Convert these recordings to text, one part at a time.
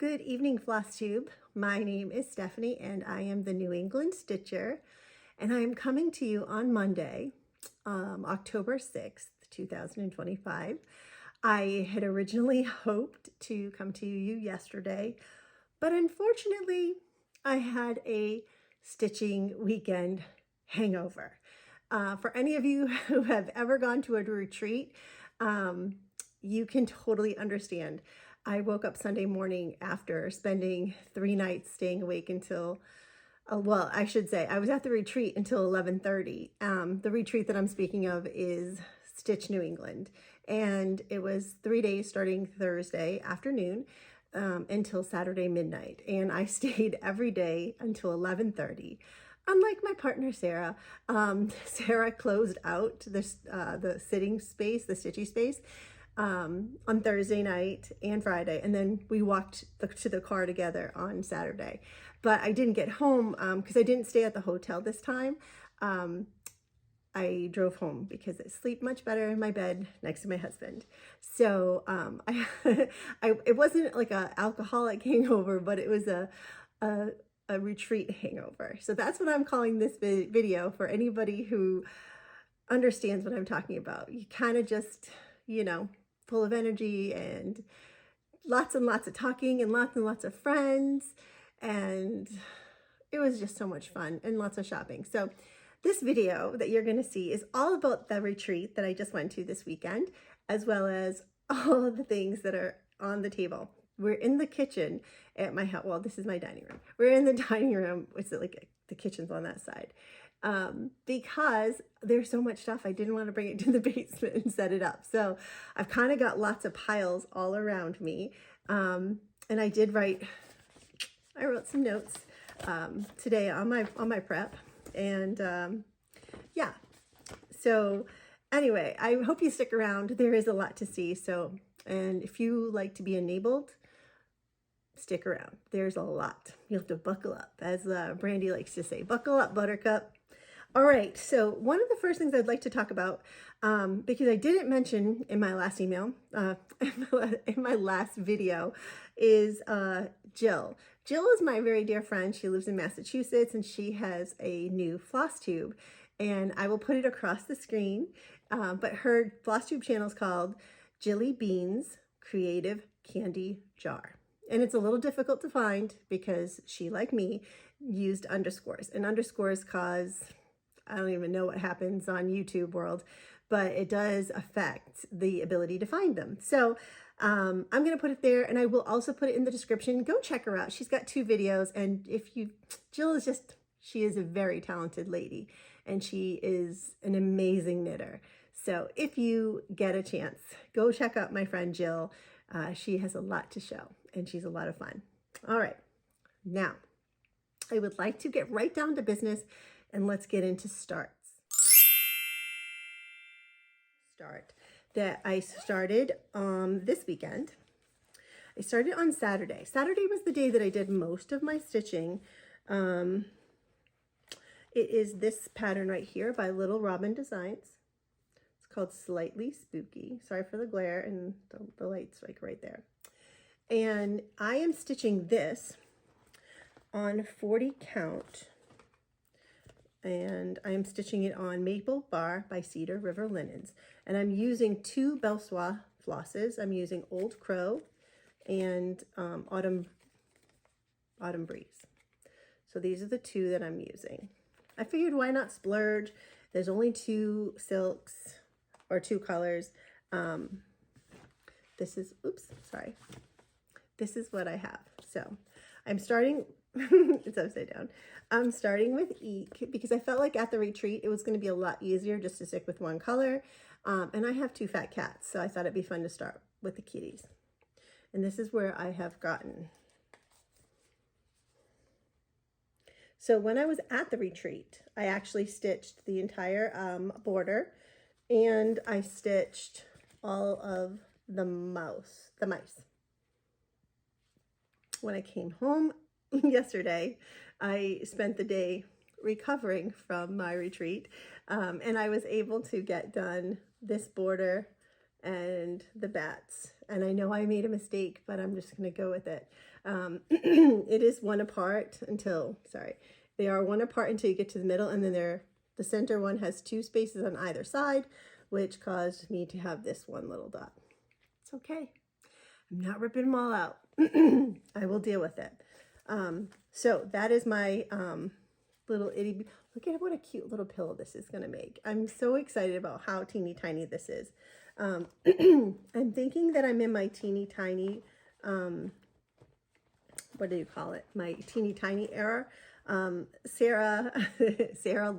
Good evening, FlossTube. My name is Stephanie and I am the New England Stitcher, and I am coming to you on Monday, October 6th, 2025. I had originally hoped to come to you yesterday, but unfortunately I had a stitching weekend hangover. For any of you who have ever gone to a retreat, you can totally understand. I woke up Sunday morning after spending 3 nights staying awake until, well, I should say I was at the retreat until 11:30. The retreat that I'm speaking of is Stitch New England, and it was 3 days starting Thursday afternoon until Saturday midnight, and I stayed every day until 11:30. Unlike my partner, Sarah, Sarah closed out this, the sitting space, the stitchy space, on Thursday night and Friday, and then we walked to the car together on Saturday. But I didn't get home because I didn't stay at the hotel this time. I drove home because I sleep much better in my bed next to my husband. So it wasn't like a alcoholic hangover, but it was a retreat hangover. So that's what I'm calling this video for anybody who understands what I'm talking about. You kind of just, you know, full of energy and lots of talking and lots of friends, and it was just so much fun and lots of shopping. So this video that you're going to see is all about the retreat that I just went to this weekend, as well as all of the things that are on the table. We're in the kitchen at my house. Well, this is my dining room. We're in the dining room. It's like the kitchen's on that side. Because there's so much stuff, I didn't want to bring it to the basement and set it up. So I've kind of got lots of piles all around me. And I wrote some notes today on my prep. And yeah, so anyway, I hope you stick around. There is a lot to see. So, and if you like to be enabled, stick around. There's a lot. You have to buckle up, as Brandy likes to say. Buckle up, Buttercup. All right, so one of the first things I'd like to talk about, because I didn't mention in my last email, in my last video, is Jill. Jill is my very dear friend. She lives in Massachusetts, and she has a new FlossTube, and I will put it across the screen, but her FlossTube channel is called Jilly Beans Creative Candy Jar. And it's a little difficult to find because she, like me, used underscores, and underscores cause, I don't even know what happens on YouTube world, but it does affect the ability to find them. So I'm going to put it there, and I will also put it in the description. Go check her out. She's got 2 videos, and Jill is she is a very talented lady, and she is an amazing knitter. So if you get a chance, go check out my friend Jill. She has a lot to show, and she's a lot of fun. All right, now I would like to get right down to business, and let's get into starts. That I started this weekend. I started on Saturday. Saturday was the day that I did most of my stitching. It is this pattern right here by Little Robin Designs. It's called Slightly Spooky. Sorry for the glare, and the light's like right there. And I am stitching this on 40 count. And I'm stitching it on Maple Bar by Cedar River Linens. And I'm using 2 Belsois flosses. I'm using Old Crow and Autumn Breeze. So these are the 2 that I'm using. I figured, why not splurge? There's only 2 silks, or 2 colors. This is, oops, sorry. This is what I have. So I'm starting, it's upside down. I'm starting with Eek because I felt like at the retreat it was going to be a lot easier just to stick with 1 color. And I have 2 fat cats, so I thought it'd be fun to start with the kitties. And this is where I have gotten. So when I was at the retreat, I actually stitched the entire border, and I stitched all of the mice. When I came home yesterday, I spent the day recovering from my retreat, and I was able to get done this border and the bats. And I know I made a mistake, but I'm just going to go with it. It is one apart until, sorry, they are one apart until you get to the middle, and then the center one has 2 spaces on either side, which caused me to have this one little dot. It's okay. I'm not ripping them all out. I will deal with it. So that is my little itty, look at what a cute little pillow this is going to make. I'm so excited about how teeny tiny this is. I'm thinking that I'm in my teeny tiny, what do you call it? My teeny tiny era. Sarah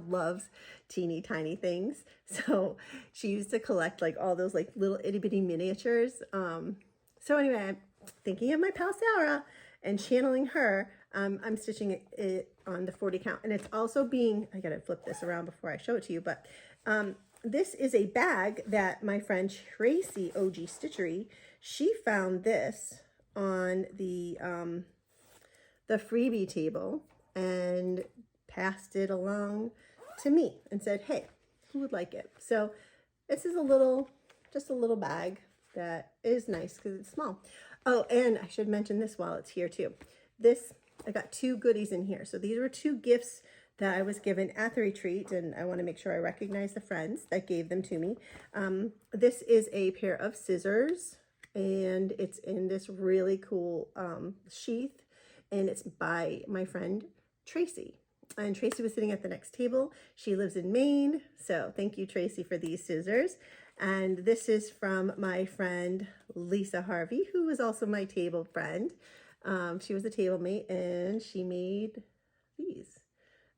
loves teeny tiny things. So she used to collect like all those like little itty bitty miniatures. So anyway, I'm thinking of my pal Sarah and channeling her. I'm stitching it on the 40 count, and it's also being, I gotta flip this around before I show it to you, but this is a bag that my friend Tracy, OG Stitchery, she found this on the freebie table and passed it along to me and said, hey, who would like it? So this is just a little bag that is nice because it's small. Oh, and I should mention this while it's here too. I got 2 goodies in here. So these were 2 gifts that I was given at the retreat, and I want to make sure I recognize the friends that gave them to me. This is a pair of scissors, and it's in this really cool sheath, and it's by my friend Tracy. And Tracy was sitting at the next table. She lives in Maine, so thank you, Tracy, for these scissors. And this is from my friend Lisa Harvey, who is also my table friend. She was a table mate, and she made these.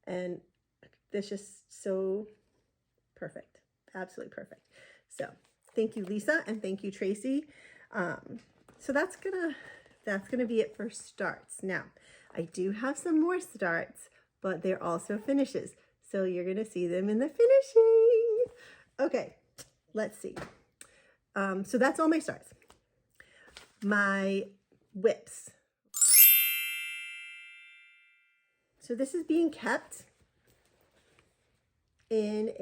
And this is so perfect, absolutely perfect. So thank you, Lisa, and thank you, Tracy. So that's gonna be it for starts. Now, I do have some more starts, but they're also finishes. So you're gonna see them in the finishing. Okay, let's see. So that's all my starts. My whips. So this is being kept in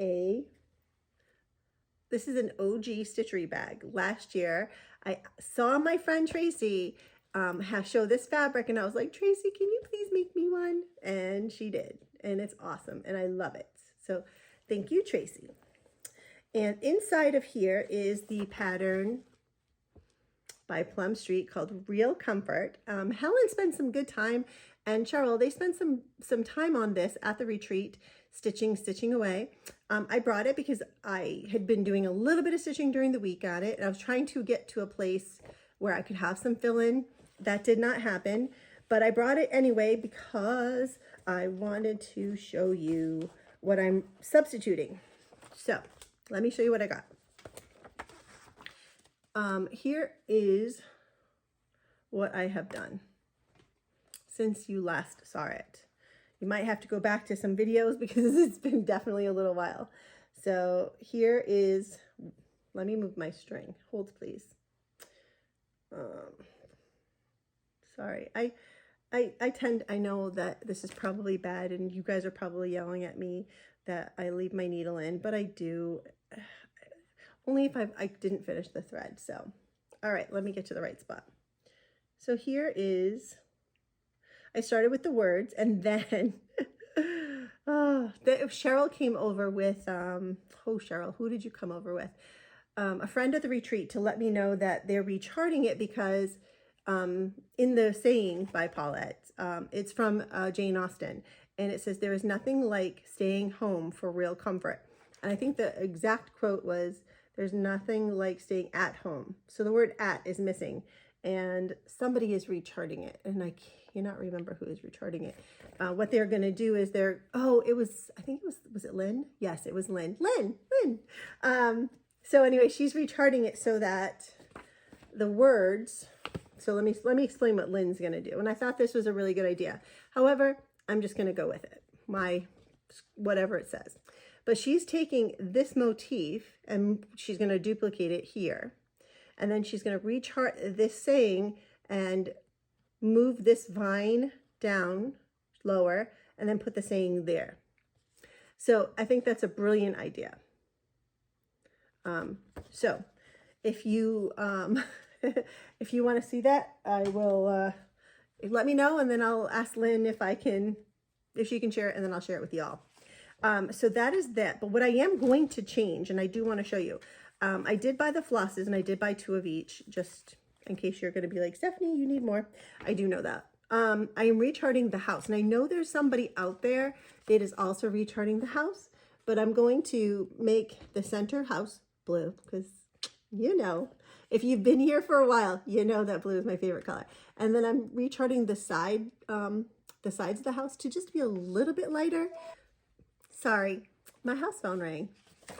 this is an OG Stitchery bag. Last year, I saw my friend Tracy show this fabric, and I was like, Tracy, can you please make me one? And she did, and it's awesome, and I love it. So thank you, Tracy. And inside of here is the pattern by Plum Street called Real Comfort. Helen spent some good time, and Cheryl, they spent some time on this at the retreat, stitching away. I brought it because I had been doing a little bit of stitching during the week on it, and I was trying to get to a place where I could have some fill-in. That did not happen, but I brought it anyway because I wanted to show you what I'm substituting. So let me show you what I got. Here is what I have done since you last saw it. You might have to go back to some videos because it's been definitely a little while. So here is, let me move my string. Hold, please. Sorry, I know that this is probably bad, and you guys are probably yelling at me that I leave my needle in, but I do, only if I didn't finish the thread. So, all right, let me get to the right spot. So here is, I started with the words, and then Cheryl came over with, oh, Cheryl, who did you come over with? A friend at the retreat to let me know that they're recharting it because in the saying by Paulette, it's from Jane Austen, and it says, there is nothing like staying home for real comfort. And I think the exact quote was, there's nothing like staying at home. So the word at is missing, and somebody is recharting it, and I cannot remember who is recharting it. What they're going to do is I think it was it Lynn? Yes, it was Lynn. Lynn. So anyway, she's recharting it so that the words, so let me explain what Lynn's going to do. And I thought this was a really good idea. However, I'm just going to go with it. Whatever it says. But she's taking this motif and she's going to duplicate it here. And then she's going to rechart this saying and move this vine down lower and then put the saying there. So I think that's a brilliant idea. if you if you want to see that, I will let me know, and then I'll ask Lynn if she can share it, and then I'll share it with y'all. So that is that. But what I am going to change, and I do want to show you, I did buy the flosses, and I did buy 2 of each, just in case you're going to be like, Stephanie, you need more. I do know that. I am recharting the house, and I know there's somebody out there that is also recharting the house, but I'm going to make the center house blue, because you know, if you've been here for a while, you know that blue is my favorite color. And then I'm recharting the sides of the house to just be a little bit lighter. Sorry, my house phone rang.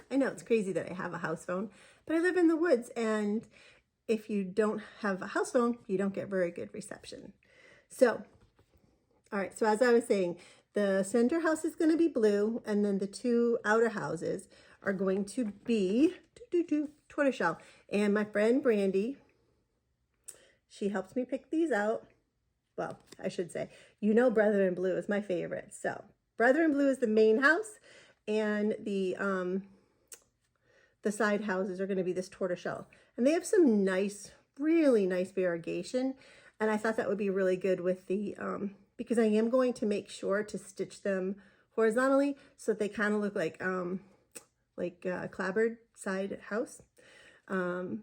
I know it's crazy that I have a house phone, but I live in the woods, and if you don't have a house phone, you don't get very good reception. So, all right, so as I was saying, the center house is going to be blue, and then the 2 outer houses are going to be tortoiseshell. And my friend Brandy, she helps me pick these out. Well, I should say, you know, Brethren Blue is my favorite. So Brethren Blue is the main house, and the side houses are going to be this tortoiseshell. And they have some nice, really nice variegation. And I thought that would be really good with the, because I am going to make sure to stitch them horizontally so that they kind of look like a clapboard side house. So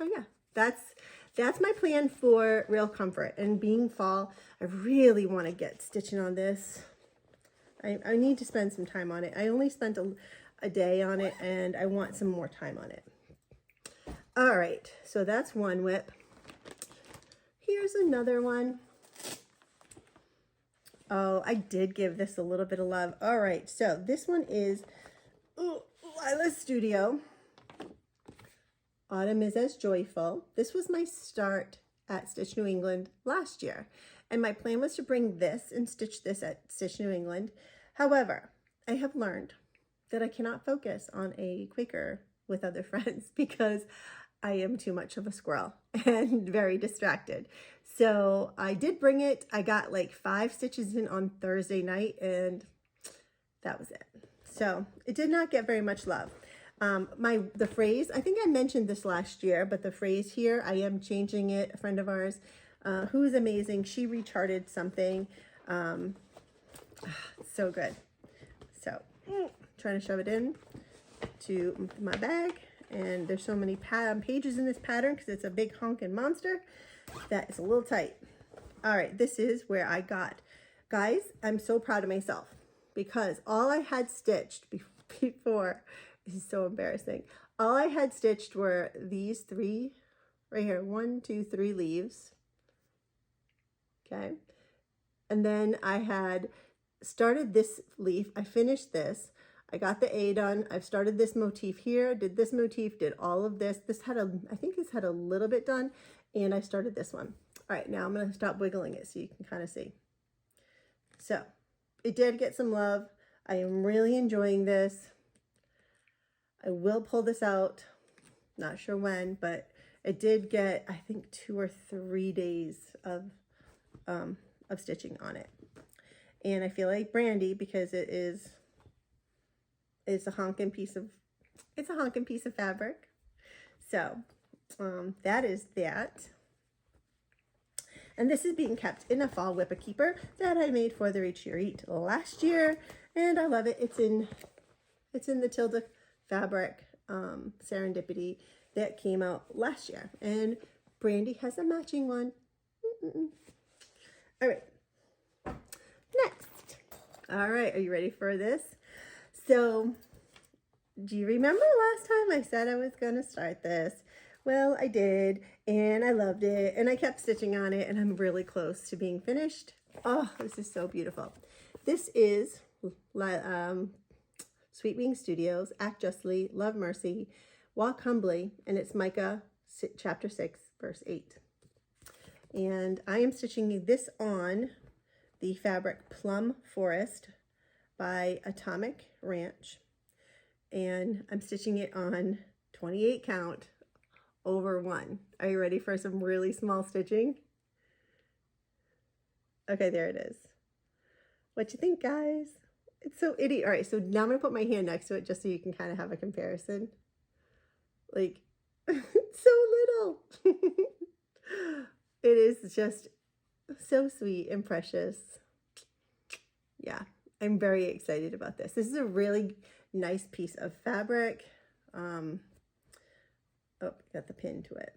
yeah, that's my plan for Real Comfort. And being fall, I really want to get stitching on this. I need to spend some time on it. I only spent a day on it, and I want some more time on it. All right, so that's one whip. Here's another one. Oh, I did give this a little bit of love. All right, so this one is Lila's Studio. Autumn is as Joyful. This was my start at Stitch New England last year, and my plan was to bring this and stitch this at Stitch New England. However, I have learned that I cannot focus on a Quaker with other friends because I am too much of a squirrel and very distracted. So I did bring it. I got like 5 stitches in on Thursday night, and that was it. So it did not get very much love. The phrase, I think I mentioned this last year, but the phrase here, I am changing it. A friend of ours, who is amazing, she recharted something. So good. So trying to shove it in to my bag. And there's so many pages in this pattern because it's a big honking monster that is a little tight. All right, this is where I got. Guys, I'm so proud of myself because all I had stitched before, this is so embarrassing. All I had stitched were these 3 right here, 1, 2, 3 leaves. Okay. And then I had started this leaf. I finished this. I got the A done. I've started this motif here, did this motif, did all of this. I think this had a little bit done, and I started this one. All right, now I'm going to stop wiggling it so you can kind of see. So it did get some love. I am really enjoying this. I will pull this out. Not sure when, but it did get, I think, 2 or 3 days of stitching on it. And I feel like Brandy, because it's a honking piece of fabric. So that is that. And this is being kept in a fall whipper keeper that I made for the retreat last year, and I love it. It's in the Tilda fabric Serendipity that came out last year, and Brandy has a matching one. All right, next. All right, are you ready for this? So, do you remember last time I said I was going to start this? Well, I did, and I loved it, and I kept stitching on it, and I'm really close to being finished. Oh, this is so beautiful. This is Sweet Wing Studios, Act Justly, Love Mercy, Walk Humbly, and it's Micah chapter 6, verse 8. And I am stitching this on the fabric Plum Forest by Atomic Ranch, and I'm stitching it on 28 count over 1. Are you ready for some really small stitching? Okay, there it is. What you think, guys? It's so itty. All right, so now I'm gonna put my hand next to it just so you can kind of have a comparison. Like, So little. It is just so sweet and precious. Yeah, I'm very excited about this. This is a really nice piece of fabric. Oh, got the pin to it.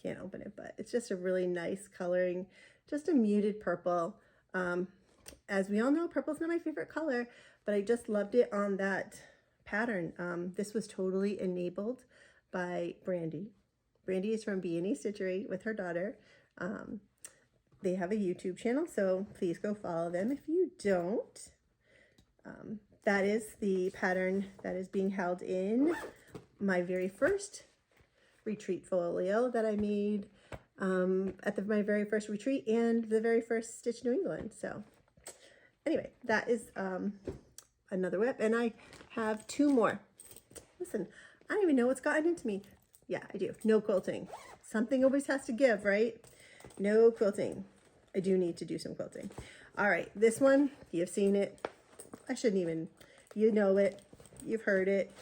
Can't open it, but it's just a really nice coloring, just a muted purple. As we all know, purple's not my favorite color, but I just loved it on that pattern. This was totally enabled by Brandy. Brandy is from B&E Stitchery with her daughter. They have a YouTube channel, so please go follow them if you don't. That is the pattern that is being held in my very first retreat folio that I made at my very first retreat and the very first Stitch New England. So anyway, that is another whip, and I have two more. Listen, I don't even know what's gotten into me. Yeah, I do. No quilting. Something always has to give, right? No quilting. I do need to do some quilting. All right, this one, you've seen it. I shouldn't even, you know it. You've heard it.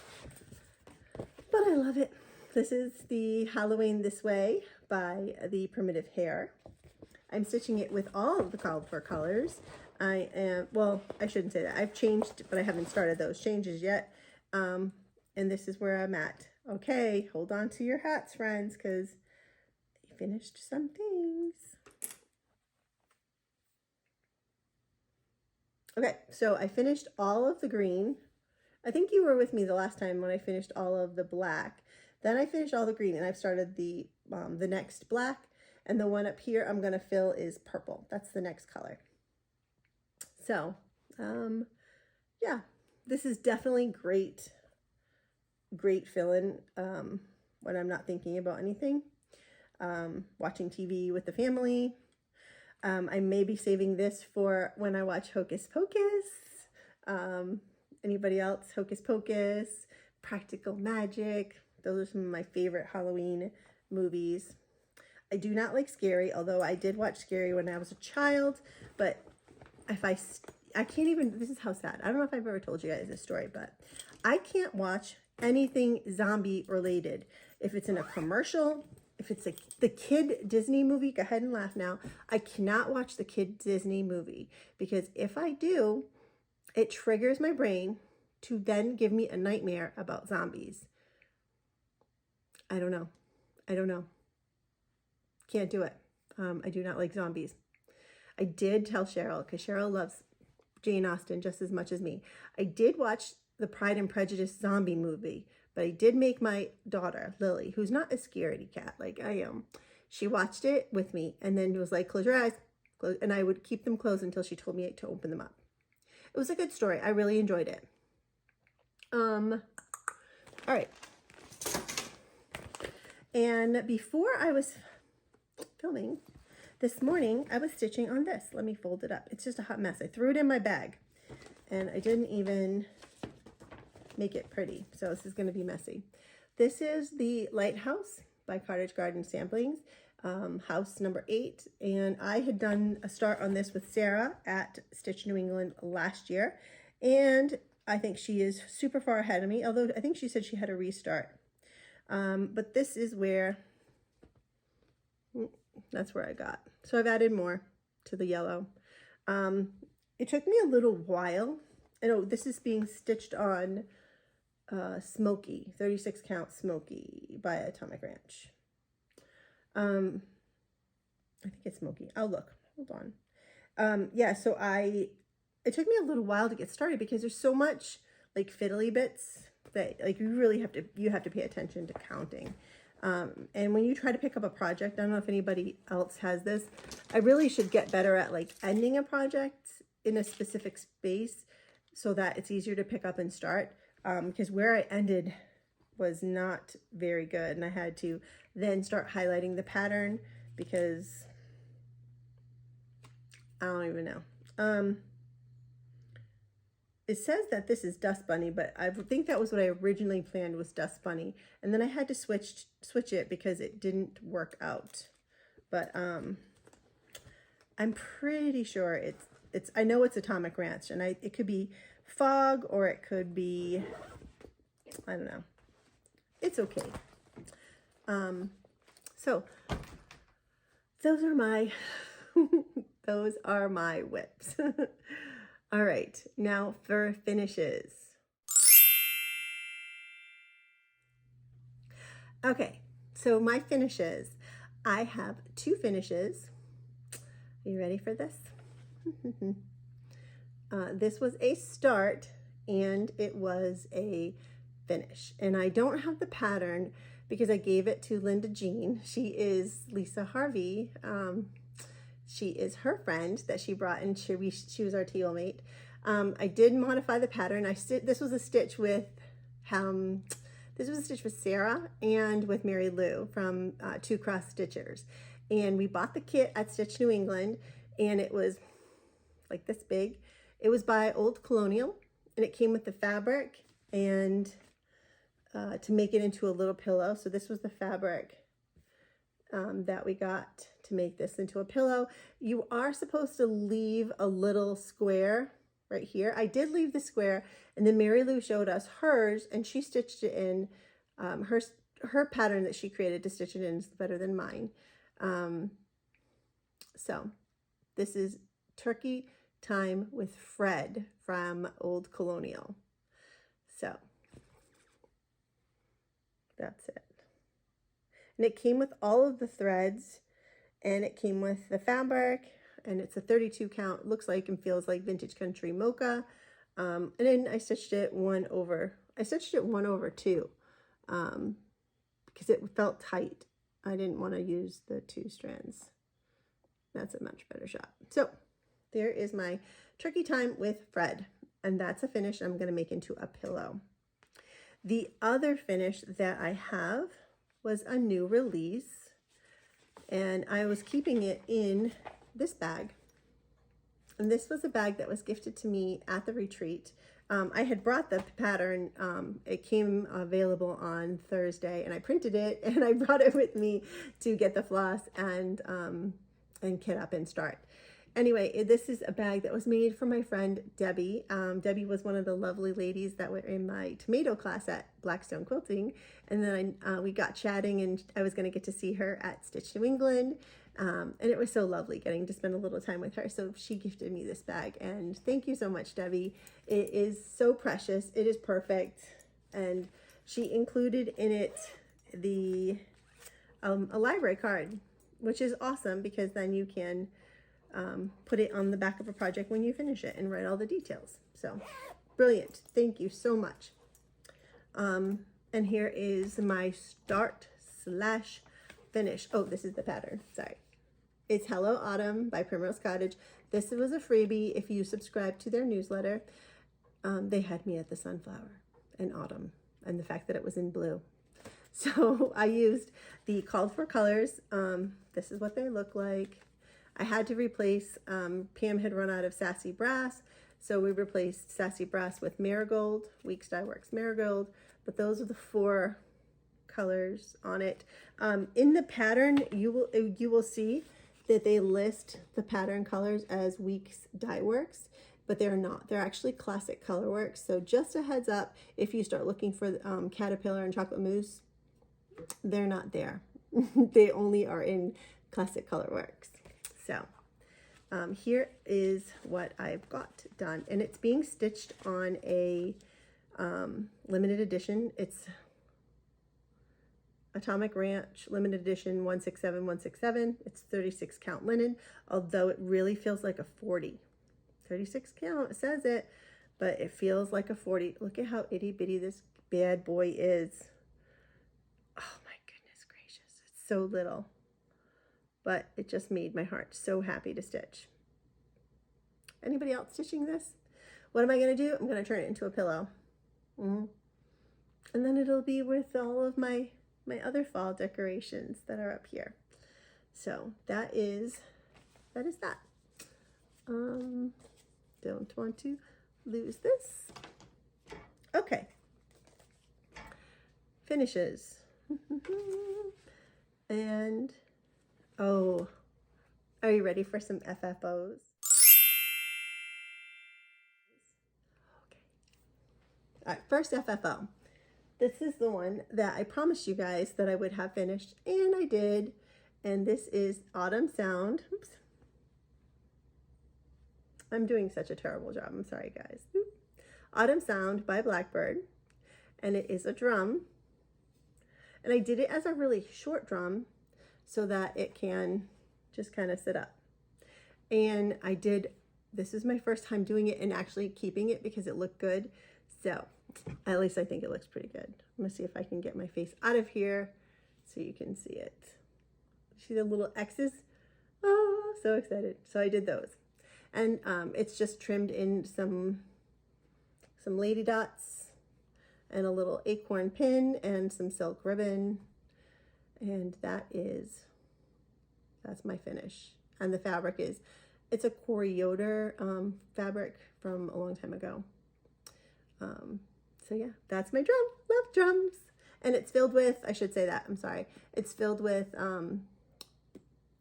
But I love it. This is the Halloween This Way by the Primitive Hair. I'm stitching it with all of the called for colors. Well, I shouldn't say that. I've changed, but I haven't started those changes yet. And this is where I'm at. Okay, hold on to your hats, friends, because I finished some things. Okay, so I finished all of the green. I think you were with me the last time when I finished all of the black. Then I finished all the green, and I've started the next black, and the one up here I'm going to fill is purple. That's the next color. So, yeah, this is definitely great fill-in when I'm not thinking about anything. Watching TV with the family. I may be saving this for when I watch Hocus Pocus. Anybody else? Hocus Pocus, Practical Magic. Those are some of my favorite Halloween movies. I do not like Scary, although I did watch Scary when I was a child. But if I can't even, this is how sad. I don't know if I've ever told you guys this story, but I can't watch anything zombie related. If it's in a commercial, if it's the kid Disney movie, go ahead and laugh now. I cannot watch the kid Disney movie because if I do, it triggers my brain to then give me a nightmare about zombies. I don't know. Can't do it. I do not like zombies. I did tell Cheryl, because Cheryl loves Jane Austen just as much as me. I did watch the Pride and Prejudice zombie movie, but I did make my daughter, Lily, who's not a scaredy cat like I am, she watched it with me and then was like, close your eyes. And I would keep them closed until she told me to open them up. It was a good story. I really enjoyed it. All right. And before I was filming this morning, I was stitching on this. Let me fold it up. It's just a hot mess. I threw it in my bag and I didn't even make it pretty. So this is going to be messy. This is the Lighthouse by Cottage Garden Samplings, house number 8. And I had done a start on this with Sarah at Stitch New England last year. And I think she is super far ahead of me, although I think she said she had a restart. But this is where, that's where I got. So I've added more to the yellow. It took me a little while. I know this is being stitched on Smoky, 36 count Smoky by Atomic Ranch. I think it's Smoky. I'll look. Hold on. Yeah, so it took me a little while to get started because there's so much like fiddly bits that like you really have to pay attention to counting. And when you try to pick up a project, I don't know if anybody else has this, I really should get better at like ending a project in a specific space so that it's easier to pick up and start. Because where I ended was not very good, and I had to then start highlighting the pattern because I don't even know. It says that this is Dust Bunny, but I think that was what I originally planned was Dust Bunny, and then I had to switch it because it didn't work out. But I'm pretty sure it's I know it's Atomic Ranch, and it could be Fog or it could be, I don't know. It's okay. So those are my, those are my whips. All right, now for finishes. Okay, so my finishes. I have 2 finishes. Are you ready for this? This was a start and it was a finish. And I don't have the pattern because I gave it to Linda Jean. She is Lisa Harvey. She is her friend that she brought in. She was our teal mate. I did modify the pattern. This was a stitch with Sarah and with Mary Lou from 2 Cross Stitchers. And we bought the kit at Stitch New England, and it was like this big. It was by Old Colonial, and it came with the fabric and to make it into a little pillow. So this was the fabric that we got to make this into a pillow. You are supposed to leave a little square right here. I did leave the square, and then Mary Lou showed us hers, and she stitched it in. Her pattern that she created to stitch it in is better than mine. So this is Turkey Time with Fred from Old Colonial. So that's it. And it came with all of the threads, and it came with the fabric, and it's a 32 count. Looks like and feels like Vintage Country Mocha. And then I stitched it 1 over 2 because it felt tight. I didn't want to use the 2 strands. That's a much better shot. So there is my Turkey Time with Fred, and that's a finish I'm going to make into a pillow. The other finish that I have was a new release, and I was keeping it in this bag. And this was a bag that was gifted to me at the retreat. I had brought the pattern. It came available on Thursday, and I printed it, and I brought it with me to get the floss and kit up and start. Anyway, this is a bag that was made for my friend Debbie. Debbie was one of the lovely ladies that were in my tomato class at Blackstone Quilting, and then we got chatting, and I was going to get to see her at Stitch New England. And it was so lovely getting to spend a little time with her. So she gifted me this bag, and thank you so much, Debbie. It is so precious. It is perfect. And she included in it a library card, which is awesome because then you can put it on the back of a project when you finish it and write all the details. So brilliant. Thank you so much. And here is my start/finish. Oh, this is the pattern. Sorry. It's Hello Autumn by Primrose Cottage. This was a freebie if you subscribe to their newsletter. They had me at the sunflower and autumn and the fact that it was in blue. So I used the called for colors. This is what they look like. I had to replace, Pam had run out of Sassy Brass, so we replaced Sassy Brass with Marigold, Weeks Dye Works Marigold, but those are the 4 colors on it. In the pattern, you will see that they list the pattern colors as Weeks Dye Works, but they're not. They're actually Classic Colorworks. So just a heads up, if you start looking for Caterpillar and Chocolate Mousse, they're not there. They only are in Classic Colorworks. So here is what I've got done, and it's being stitched on a limited edition. It's Atomic Ranch limited edition 167167. It's 36 count linen, although it really feels like a 40. 36 count, it says it, but it feels like a 40. Look at how itty bitty this bad boy is. Oh my goodness gracious, it's so little, but it just made my heart so happy to stitch. Anybody else stitching this? What am I going to do? I'm going to turn it into a pillow. And then it'll be with all of my other fall decorations that are up here. So that is that. Don't want to lose this. Okay. Finishes. And, oh, are you ready for some FFOs? Okay. All right, first FFO. this is the one that I promised you guys that I would have finished, and I did. And this is Autumn Sound. Oops. I'm doing such a terrible job. I'm sorry, guys. Autumn Sound by Blackbird. And it is a drum. And I did it as a really short drum so that it can just kind of sit up. And I did, this is my first time doing it and actually keeping it because it looked good. So at least I think it looks pretty good. I'm gonna see if I can get my face out of here so you can see it. See the little X's? Oh, so excited. So I did those. And it's just trimmed in some lady dots and a little acorn pin and some silk ribbon. And that's my finish. And the fabric it's a Corey Yoder fabric from a long time ago. So yeah, that's my drum. Love drums. And it's filled with, I should say that, I'm sorry. It's filled with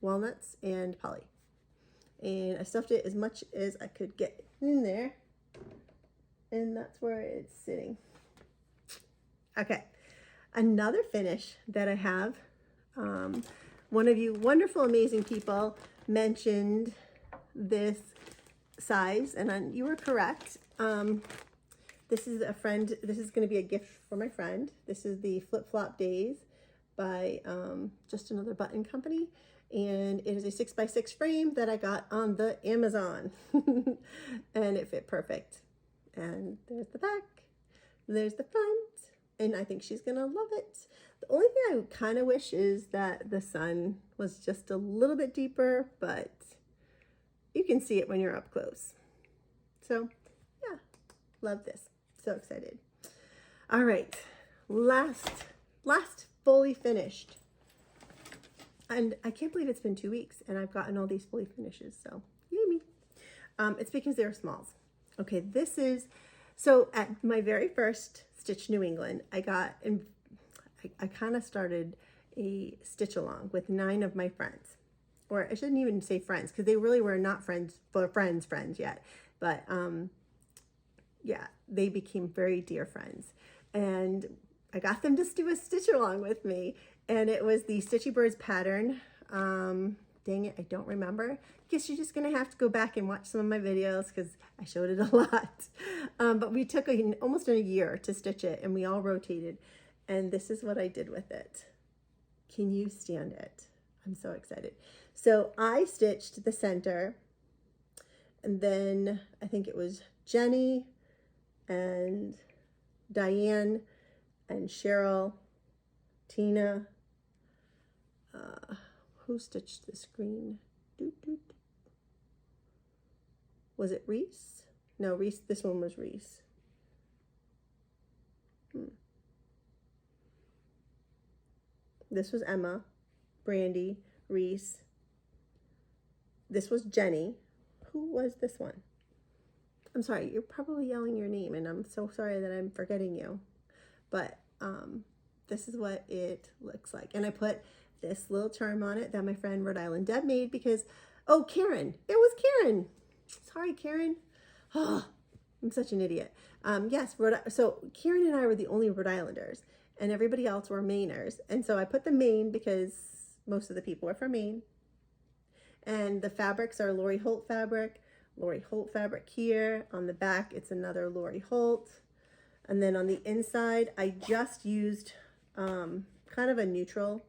walnuts and poly. And I stuffed it as much as I could get in there. And that's where it's sitting. Okay, another finish that I have. One of you wonderful, amazing people mentioned this size, and you were correct. This is a friend. This is going to be a gift for my friend. This is the Flip Flop Days by Just Another Button Company. And it is a 6x6 frame that I got on the Amazon. And it fit perfect. And there's the back. There's the front. And I think she's going to love it. The only thing I kind of wish is that the sun was just a little bit deeper, but you can see it when you're up close. So, yeah, love this. So excited. All right, last fully finished. And I can't believe it's been 2 weeks and I've gotten all these fully finishes, so yay me. It's because they're smalls. Okay, this is, so at my very first Stitch New England, I kind of started a stitch along with 9 of my friends. Or I shouldn't even say friends, because they really were not friends yet. But yeah, they became very dear friends. And I got them to do a stitch along with me. And it was the Stitchy Birds pattern. Dang it, I don't remember. Guess you're just gonna have to go back and watch some of my videos because I showed it a lot. But we took almost a year to stitch it, and we all rotated. And this is what I did with it. Can you stand it? I'm so excited. So I stitched the center, and then I think it was Jenny and Diane and Cheryl, Tina, who stitched the screen? Was it Reese? No, Reese, this one was Reese. This was Emma, Brandy, Reese. This was Jenny. Who was this one? I'm sorry, you're probably yelling your name, and I'm so sorry that I'm forgetting you. But this is what it looks like. And I put this little charm on it that my friend Rhode Island Deb made because, oh, Karen. It was Karen. Sorry, Karen. Oh, I'm such an idiot. Yes, so Karen and I were the only Rhode Islanders, and everybody else were Mainers. And so I put the Maine because most of the people are from Maine. And the fabrics are Lori Holt fabric. Lori Holt fabric here. On the back, it's another Lori Holt. And then on the inside, I just used kind of a neutral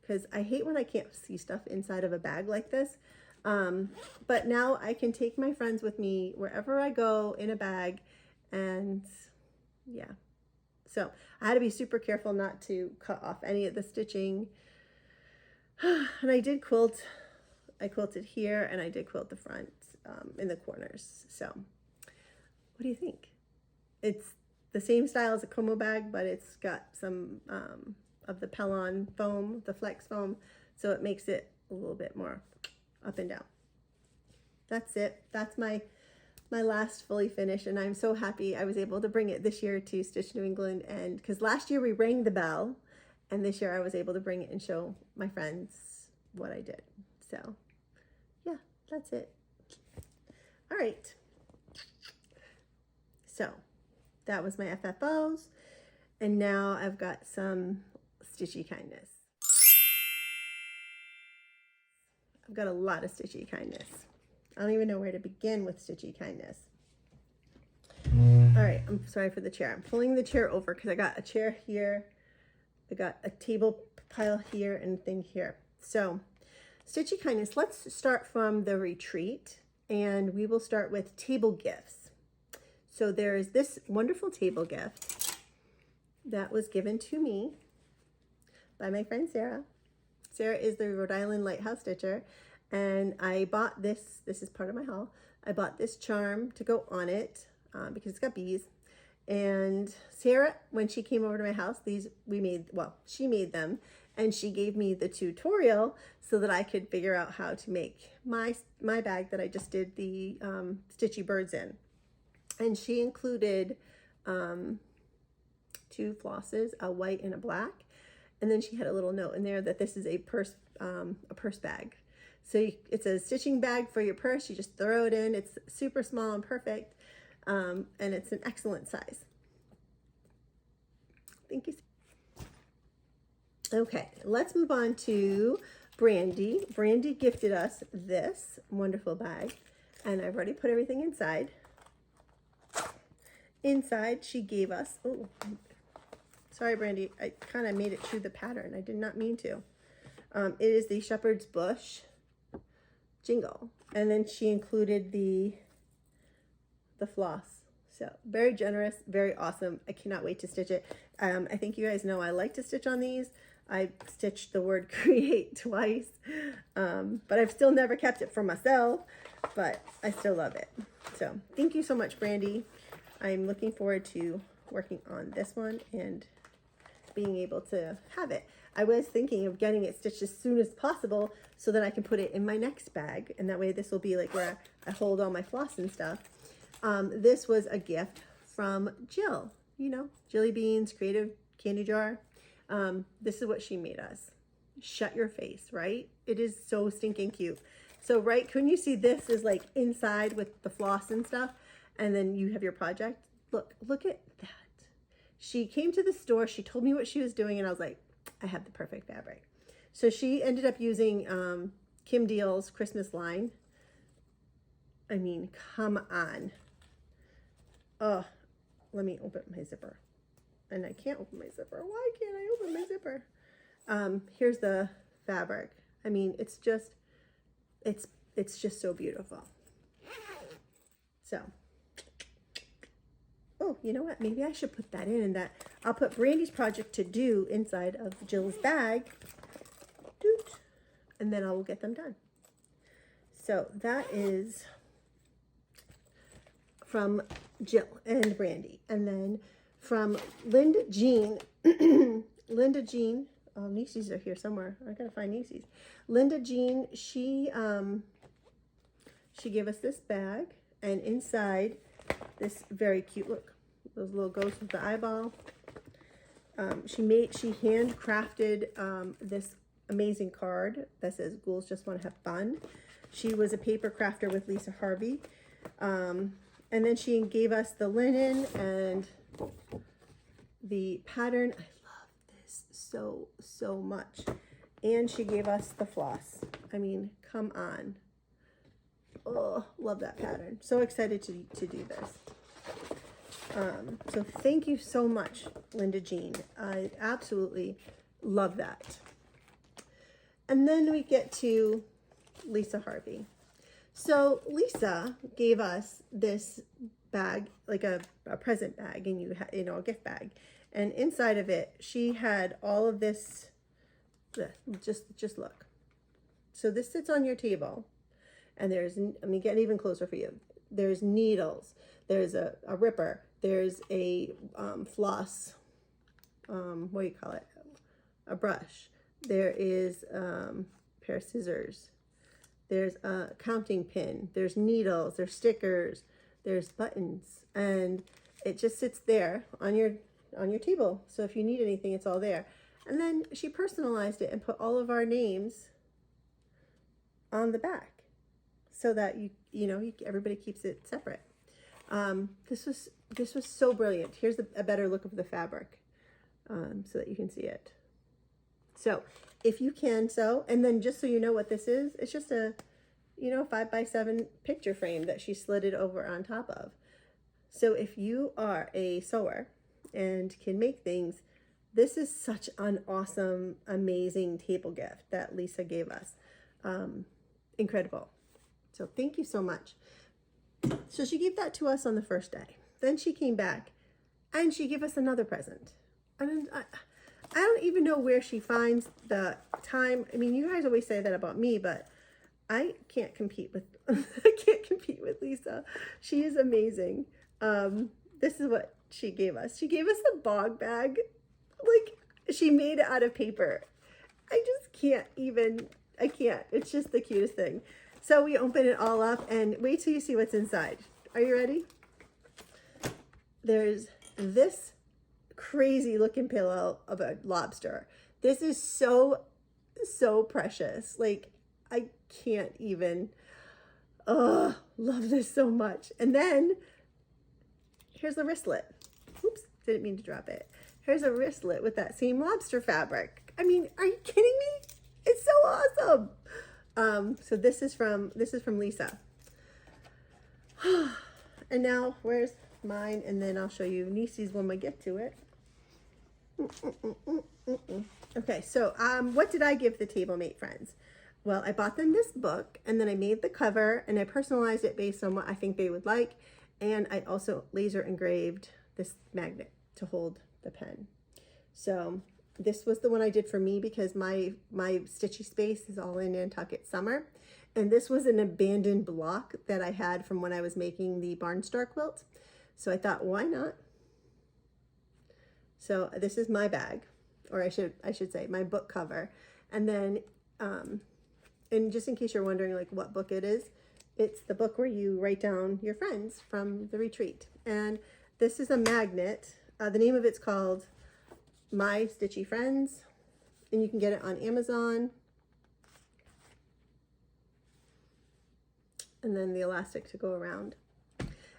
because I hate when I can't see stuff inside of a bag like this. But now I can take my friends with me wherever I go in a bag, and yeah. So I had to be super careful not to cut off any of the stitching. And I did quilt. I quilted here, and I did quilt the front in the corners. So what do you think? It's the same style as a Como bag, but it's got some of the Pellon foam, the flex foam, so it makes it a little bit more up and down. That's it. That's my last fully finished, and I'm so happy I was able to bring it this year to Stitch New England, and because last year we rang the bell, and this year I was able to bring it and show my friends what I did. So yeah, that's it. All right. So that was my FFOs. And now I've got some stitchy kindness. I've got a lot of stitchy kindness. I don't even know where to begin with stitchy kindness. All right, I'm sorry for the chair. I'm pulling the chair over because I got a chair here. I got a table pile here and thing here. So stitchy kindness, let's start from the retreat, and we will start with table gifts. So there is this wonderful table gift that was given to me by my friend Sarah. Sarah is the Rhode Island Lighthouse Stitcher, and I bought this. This is part of my haul. I bought this charm to go on it because it's got bees. And Sarah, when she came over to my house, she made them, and she gave me the tutorial so that I could figure out how to make my bag that I just did the stitchy birds in. And she included 2 flosses, a white and a black. And then she had a little note in there that this is a purse bag. So it's a stitching bag for your purse. You just throw it in. It's super small and perfect. And it's an excellent size. Thank you. Okay, let's move on to Brandy. Brandy gifted us this wonderful bag, and I've already put everything inside. Inside, she gave us, oh, sorry, Brandy, I kind of made it through the pattern. I did not mean to. It is the Shepherd's Bush jingle, and then she included the floss. So very generous, very awesome. I cannot wait to stitch it. I think you guys know I like to stitch on these. I stitched the word create twice, but I've still never kept it for myself, but I still love it. So thank you so much, Brandy. I'm looking forward to working on this one and being able to have it. I was thinking of getting it stitched as soon as possible so that I can put it in my next bag, and that way this will be like where I hold all my floss and stuff. This was a gift from Jill, you know, Jilly Beans Creative Candy Jar. This is what she made us. Shut your face, right? It is so stinking cute. So right, can you see this is like inside with the floss and stuff, and then you have your project. Look at that. She came to the store, she told me what she was doing, and I was like, I have the perfect fabric. So she ended up using Kim Deal's Christmas line. I mean, come on. Oh, let me open my zipper. And I can't open my zipper. Why can't I open my zipper? Here's the fabric. I mean, it's just so beautiful. So, oh, you know what? Maybe I should put that in, and that I'll put Brandy's project to do inside of Jill's bag. Doot. And then I will get them done. So that is from Jill and Brandy. And then from Linda Jean, Linda Jean, oh, Nieces are here somewhere. I gotta find Nieces. Linda Jean, she gave us this bag, and inside this very cute, look, those little ghosts with the eyeball. She handcrafted this amazing card that says "Ghouls Just Want to Have Fun." She was a paper crafter with Lisa Harvey. And then she gave us the linen and the pattern. I love this so much. And she gave us the floss. I mean, come on. Oh, love that pattern. So excited to do this. So thank you so much, Linda Jean. I absolutely love that. And then we get to Lisa Harvey. So Lisa gave us this bag, like a present bag, and a gift bag. And inside of it, she had all of this, just look. So this sits on your table, and there's, let me get even closer for you. There's needles, there's a ripper, there's a floss, what do you call it? A brush. There is a pair of scissors. There's a counting pin, there's needles, there's stickers, there's buttons, and it just sits there on your table. So if you need anything, it's all there. And then she personalized it and put all of our names on the back so that everybody keeps it separate. This was so brilliant. Here's a better look of the fabric. so that you can see it. So if you can sew, and then just so you know what this is, it's just a, 5x7 picture frame that she slid it over on top of. So if you are a sewer and can make things, this is such an awesome, amazing table gift that Lisa gave us. Incredible. So thank you so much. So she gave that to us on the first day. Then she came back and she gave us another present. And I don't even know where she finds the time. I mean, you guys always say that about me, but I can't compete with Lisa. She is amazing. This is what she gave us. She gave us a bog bag. Like, she made it out of paper. I just can't even, I can't. It's just the cutest thing. So we open it all up and wait till you see what's inside. Are you ready? There's this crazy looking pillow of a lobster. This is so precious. Like, I can't even, love this so much. And then here's the wristlet. Oops, didn't mean to drop it. Here's a wristlet with that same lobster fabric. I mean, are you kidding me? It's so awesome. So this is from Lisa. And now where's mine? And then I'll show you Nisi's when we get to it. Okay, so what did I give the table mate friends? Well, I bought them this book, and then I made the cover, and I personalized it based on what I think they would like. And I also laser engraved this magnet to hold the pen. So this was the one I did for me because my stitchy space is all in Nantucket Summer. And this was an abandoned block that I had from when I was making the Barnstar quilt. So I thought, why not? So this is my bag, or I should say my book cover. And then, and just in case you're wondering like what book it is, it's the book where you write down your friends from the retreat. And this is a magnet. The name of it's called My Stitchy Friends, and you can get it on Amazon. And then the elastic to go around.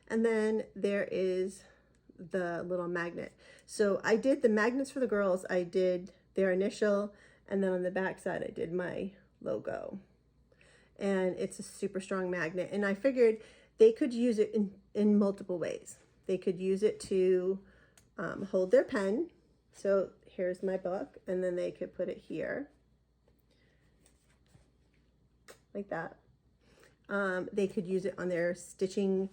And then there is the little magnet. So I did the magnets for the girls. I did their initial, and then on the back side I did my logo. And it's a super strong magnet. And I figured they could use it in multiple ways. They could use it to hold their pen. So here's my book, and then they could put it here like that. They could use it on their stitching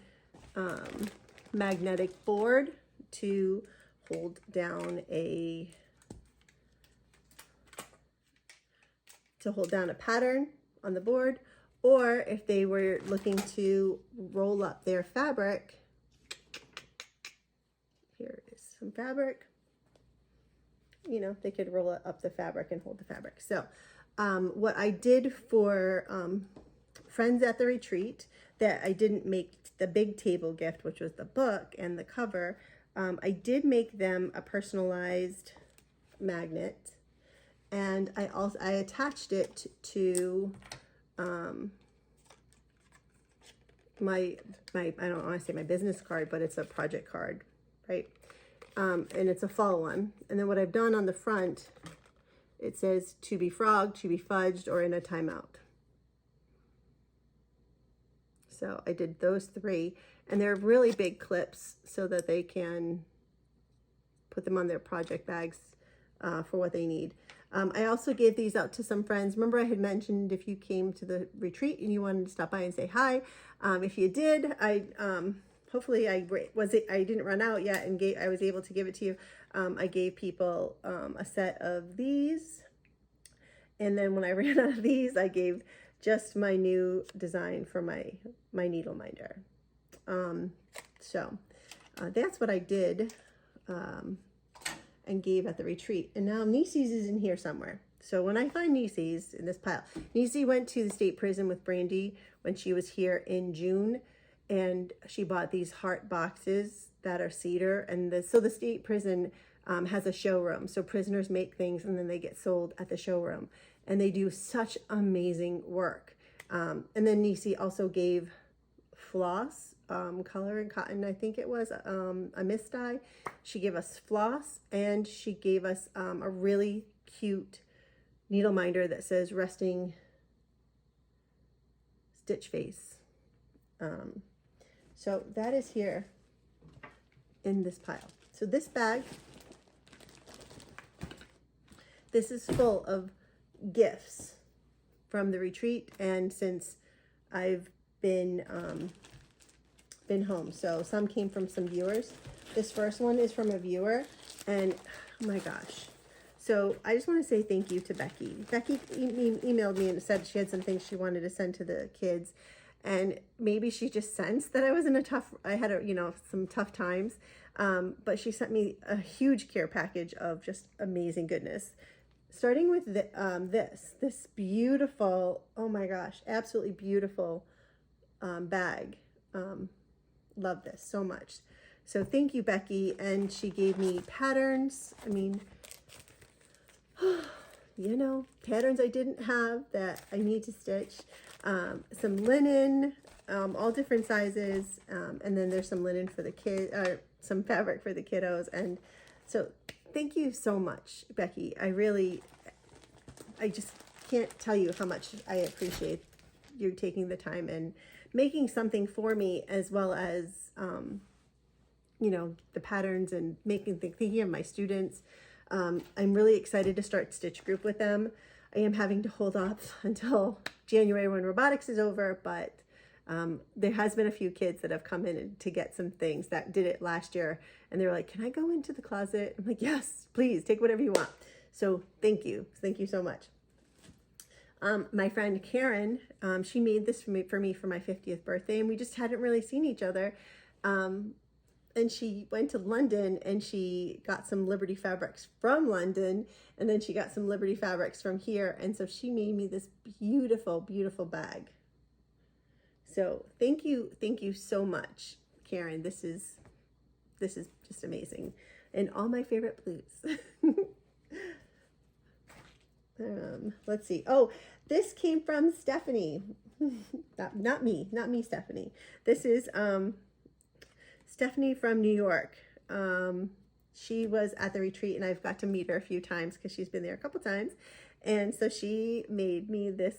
magnetic board to hold down a pattern on the board, or if they were looking to roll up their fabric, here is some fabric, they could roll up the fabric and hold the fabric. So what I did for friends at the retreat, that I didn't make the big table gift, which was the book and the cover, I did make them a personalized magnet, and I attached it to my I don't want to say my business card, but it's a project card, right? And it's a fall one. And then what I've done on the front, it says to be frogged, to be fudged, or in a timeout. So I did those three, and they're really big clips so that they can put them on their project bags for what they need. I also gave these out to some friends. Remember I had mentioned if you came to the retreat and you wanted to stop by and say hi. If you did, hopefully I didn't run out yet, and I was able to give it to you. I gave people a set of these, and then when I ran out of these, I gave just my new design for my needle minder. So that's what I did and gave at the retreat. And now Nisi's is in here somewhere. So when I find Nisi's in this pile, Nisi went to the state prison with Brandy when she was here in June, and she bought these heart boxes that are cedar. And so the state prison has a showroom. So prisoners make things and then they get sold at the showroom. And they do such amazing work. And then Nisi also gave floss, color and cotton, I think it was, a mist dye. She gave us floss, and she gave us a really cute needle minder that says resting stitch face. So that is here in this pile. So this bag, this is full of gifts from the retreat and since I've been home. So some came from some viewers. This first one is from a viewer, and oh my gosh. So I just want to say thank you to Becky. Becky emailed me and said she had some things she wanted to send to the kids, and maybe she just sensed that I was in I had some tough times. But she sent me a huge care package of just amazing goodness. Starting with this beautiful, oh my gosh, absolutely beautiful bag. Love this so much. So thank you, Becky. And she gave me patterns. I mean, patterns I didn't have that I need to stitch. Some linen, all different sizes. And then there's some linen for the kids, some fabric for the kiddos. And so thank you so much, Becky. I just can't tell you how much I appreciate you taking the time and making something for me, as well as, the patterns and thinking of my students. I'm really excited to start Stitch Group with them. I am having to hold off until January when robotics is over, but there has been a few kids that have come in to get some things that did it last year, and they were like, can I go into the closet? I'm like, yes, please, take whatever you want. So thank you so much. My friend Karen, she made this for me for my 50th birthday, and we just hadn't really seen each other. And she went to London and she got some Liberty fabrics from London, and then she got some Liberty fabrics from here, and so she made me this beautiful, beautiful bag. So thank you so much, Karen. This is just amazing, and all my favorite blues. Let's see. Oh, this came from Stephanie. not me, Stephanie. This is Stephanie from New York. She was at the retreat, and I've got to meet her a few times because she's been there a couple times. And so she made me this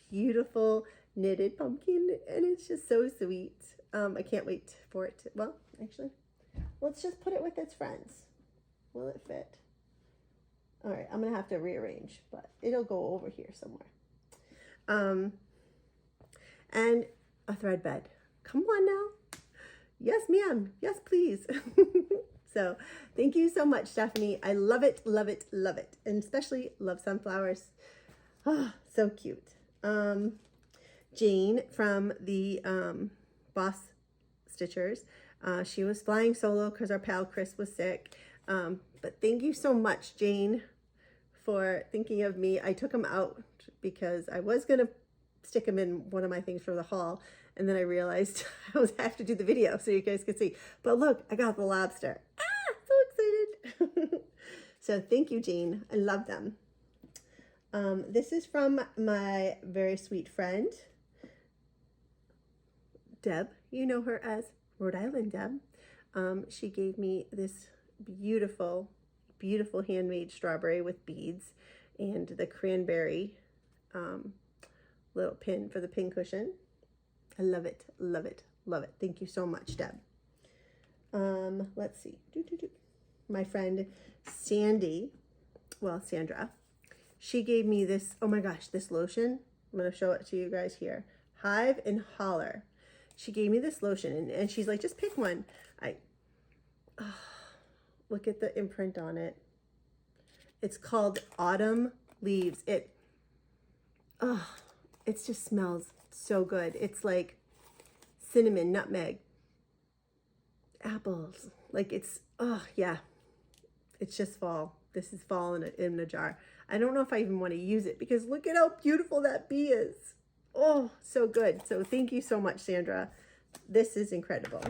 beautiful knitted pumpkin, and it's just so sweet. I can't wait for it to, well, actually, let's just put it with its friends. Will it fit? All right, I'm gonna have to rearrange, but it'll go over here somewhere. And a thread bed. Come on now. Yes, ma'am. Yes, please. So thank you so much, Stephanie. I love it, love it, love it. And especially love sunflowers. Oh, so cute. Jane from the Boss Stitchers. She was flying solo because our pal Chris was sick. But thank you so much, Jane, for thinking of me. I took him out because I was going to stick him in one of my things for the haul. And then I realized I was have to do the video so you guys could see. But look, I got the lobster. Ah, so excited. So thank you, Jane. I love them. This is from my very sweet friend, Deb. You know her as Rhode Island Deb. She gave me this beautiful, beautiful handmade strawberry with beads and the cranberry little pin for the pin cushion. I love it, love it, love it. Thank you so much, Deb. Let's see. My friend Sandra, she gave me this, oh my gosh, this lotion. I'm going to show it to you guys here. Hive and Holler. She gave me this lotion, and she's like, just pick one. Look at the imprint on it. It's called Autumn Leaves. It just smells so good. It's like cinnamon, nutmeg, apples. Like it's, yeah, it's just fall. This is fall in a jar. I don't know if I even want to use it because look at how beautiful that bee is. Oh, so good. So thank you so much, Sandra. This is incredible.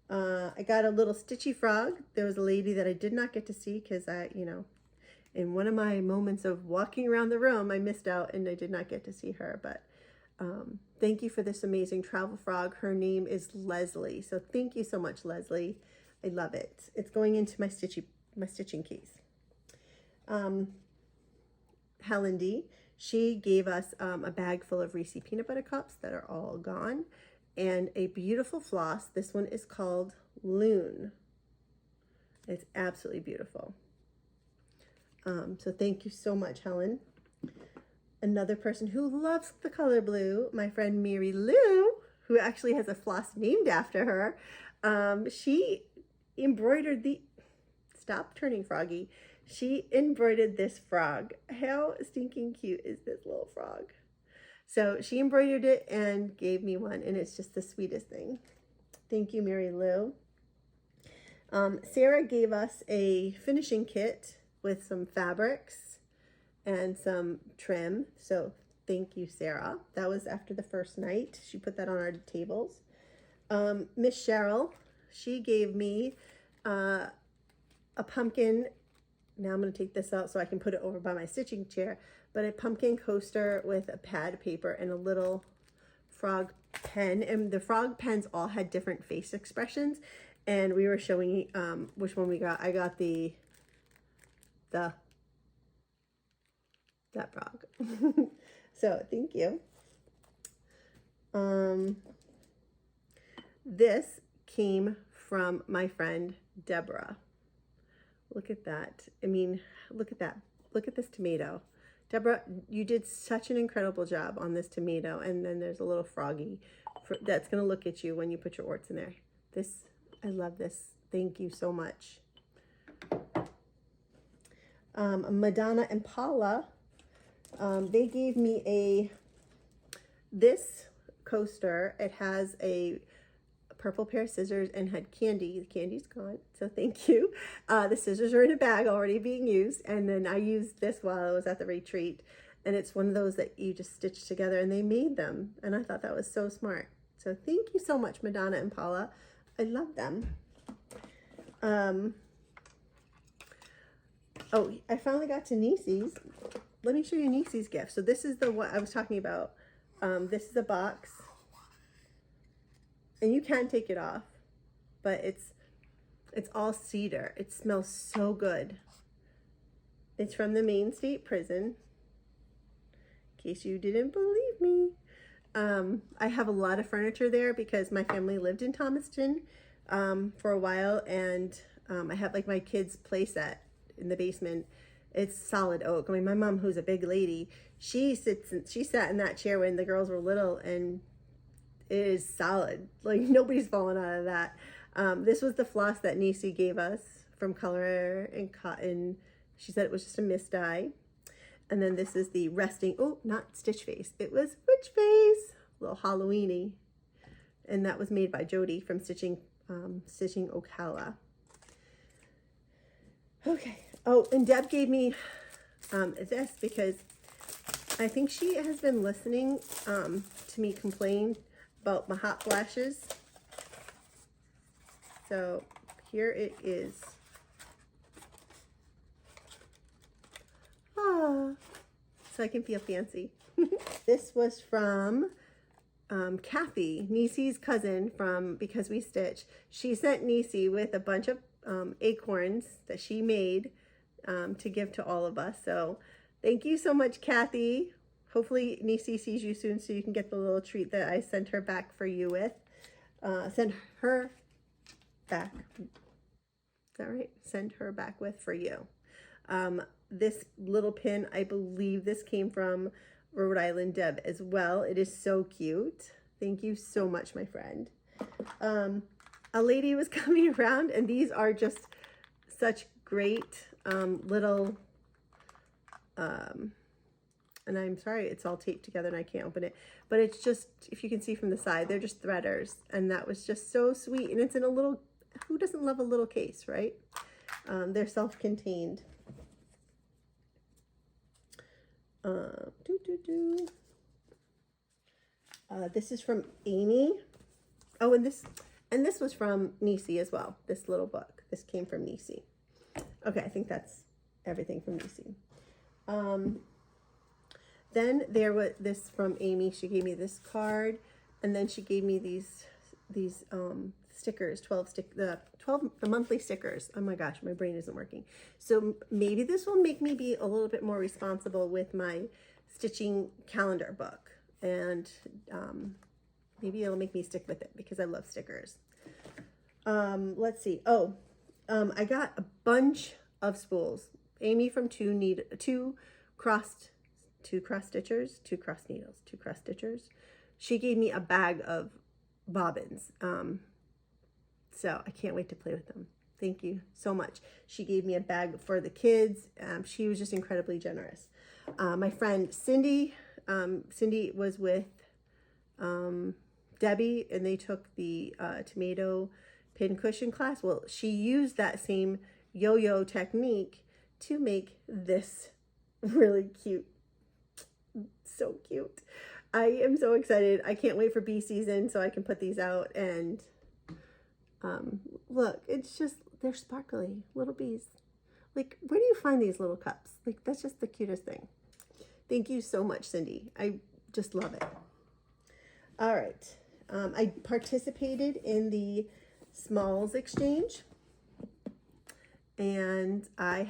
I got a little stitchy frog. There was a lady that I did not get to see because in one of my moments of walking around the room, I missed out and I did not get to see her. But Thank you for this amazing travel frog. Her name is Leslie. So thank you so much, Leslie. I love it. It's going into my stitching case. Helen D, she gave us a bag full of Reese peanut butter cups that are all gone, and a beautiful floss. This one is called Loon. It's absolutely beautiful. So thank you so much, Helen. Another person who loves the color blue, my friend Mary Lou, who actually has a floss named after her. She embroidered stop turning froggy. She embroidered this frog. How stinking cute is this little frog? So she embroidered it and gave me one, and it's just the sweetest thing. Thank you, Mary Lou. Sarah gave us a finishing kit with some fabrics and some trim. So thank you, Sarah. That was after the first night. She put that on our tables. Miss Cheryl, she gave me a pumpkin. Now I'm going to take this out so I can put it over by my stitching chair, but a pumpkin coaster with a pad paper and a little frog pen. And the frog pens all had different face expressions, and we were showing which one we got. I got that frog. So thank you. This came from my friend Deborah. Look at that. I mean, look at that. Look at this tomato. Deborah, you did such an incredible job on this tomato. And then there's a little froggy that's going to look at you when you put your orts in there. I love this. Thank you so much. Madonna and Paula, they gave me this coaster. It has a purple pair of scissors and had candy. The candy's gone, so thank you. The scissors are in a bag already being used, and then I used this while I was at the retreat, and it's one of those that you just stitch together, and they made them, and I thought that was so smart. So thank you so much, Madonna and Paula. I love them. Oh, I finally got to Nisi's. Let me show you Nisi's gift. So this is the one I was talking about. This is a box. And you can take it off, but it's all cedar. It smells so good. It's from the Maine State Prison, in case you didn't believe me. I have a lot of furniture there because my family lived in Thomaston for a while, and I have like my kids' play set in the basement. It's solid oak. I mean, my mom, who's a big lady, she sat in that chair when the girls were little, and it is solid. Like nobody's fallen out of that. This was the floss that Nisi gave us from Color and Cotton. She said it was just a mist dye. And then this is the resting, oh, not Stitch Face. It was Witch Face, a little Halloweeny. And that was made by Jody from Stitching Ocala. Okay. Oh, and Deb gave me this because I think she has been listening to me complain about my hot flashes. So here it is. Ah, so I can feel fancy. This was from Kathy, Nisi's cousin from Because We Stitch. She sent Nisi with a bunch of acorns that she made to give to all of us. So thank you so much, Kathy. Hopefully Nisi sees you soon so you can get the little treat that I sent her back for you with. Send her back. Is that right? Send her back with for you. This little pin, I believe this came from Rhode Island Deb as well. It is so cute. Thank you so much, my friend. A lady was coming around, and these are just such great little and I'm sorry it's all taped together and I can't open it, but it's just, if you can see from the side, they're just threaders, and that was just so sweet. And it's in a little, who doesn't love a little case, right? They're self-contained. This is from Amy. Oh, and this was from Nisi as well. This little book, this came from Nisi. Okay, I think that's everything from Nisi. Then there was this from Amy. She gave me this card, and then she gave me these stickers, the monthly stickers. Oh my gosh, my brain isn't working. So maybe this will make me be a little bit more responsible with my stitching calendar book, and maybe it'll make me stick with it because I love stickers. Let's see. I got a bunch of spools. Amy from two cross stitchers. She gave me a bag of bobbins. So I can't wait to play with them. Thank you so much. She gave me a bag for the kids. She was just incredibly generous. My friend Cindy was with Debbie, and they took the tomato pin cushion class. Well, she used that same yo-yo technique to make this really cute. So cute. I am so excited. I can't wait for bee season so I can put these out. And look, it's just, they're sparkly little bees. Like, where do you find these little cups? Like, that's just the cutest thing. Thank you so much, Cindy. I just love it. All right. I participated in the Smalls Exchange, and I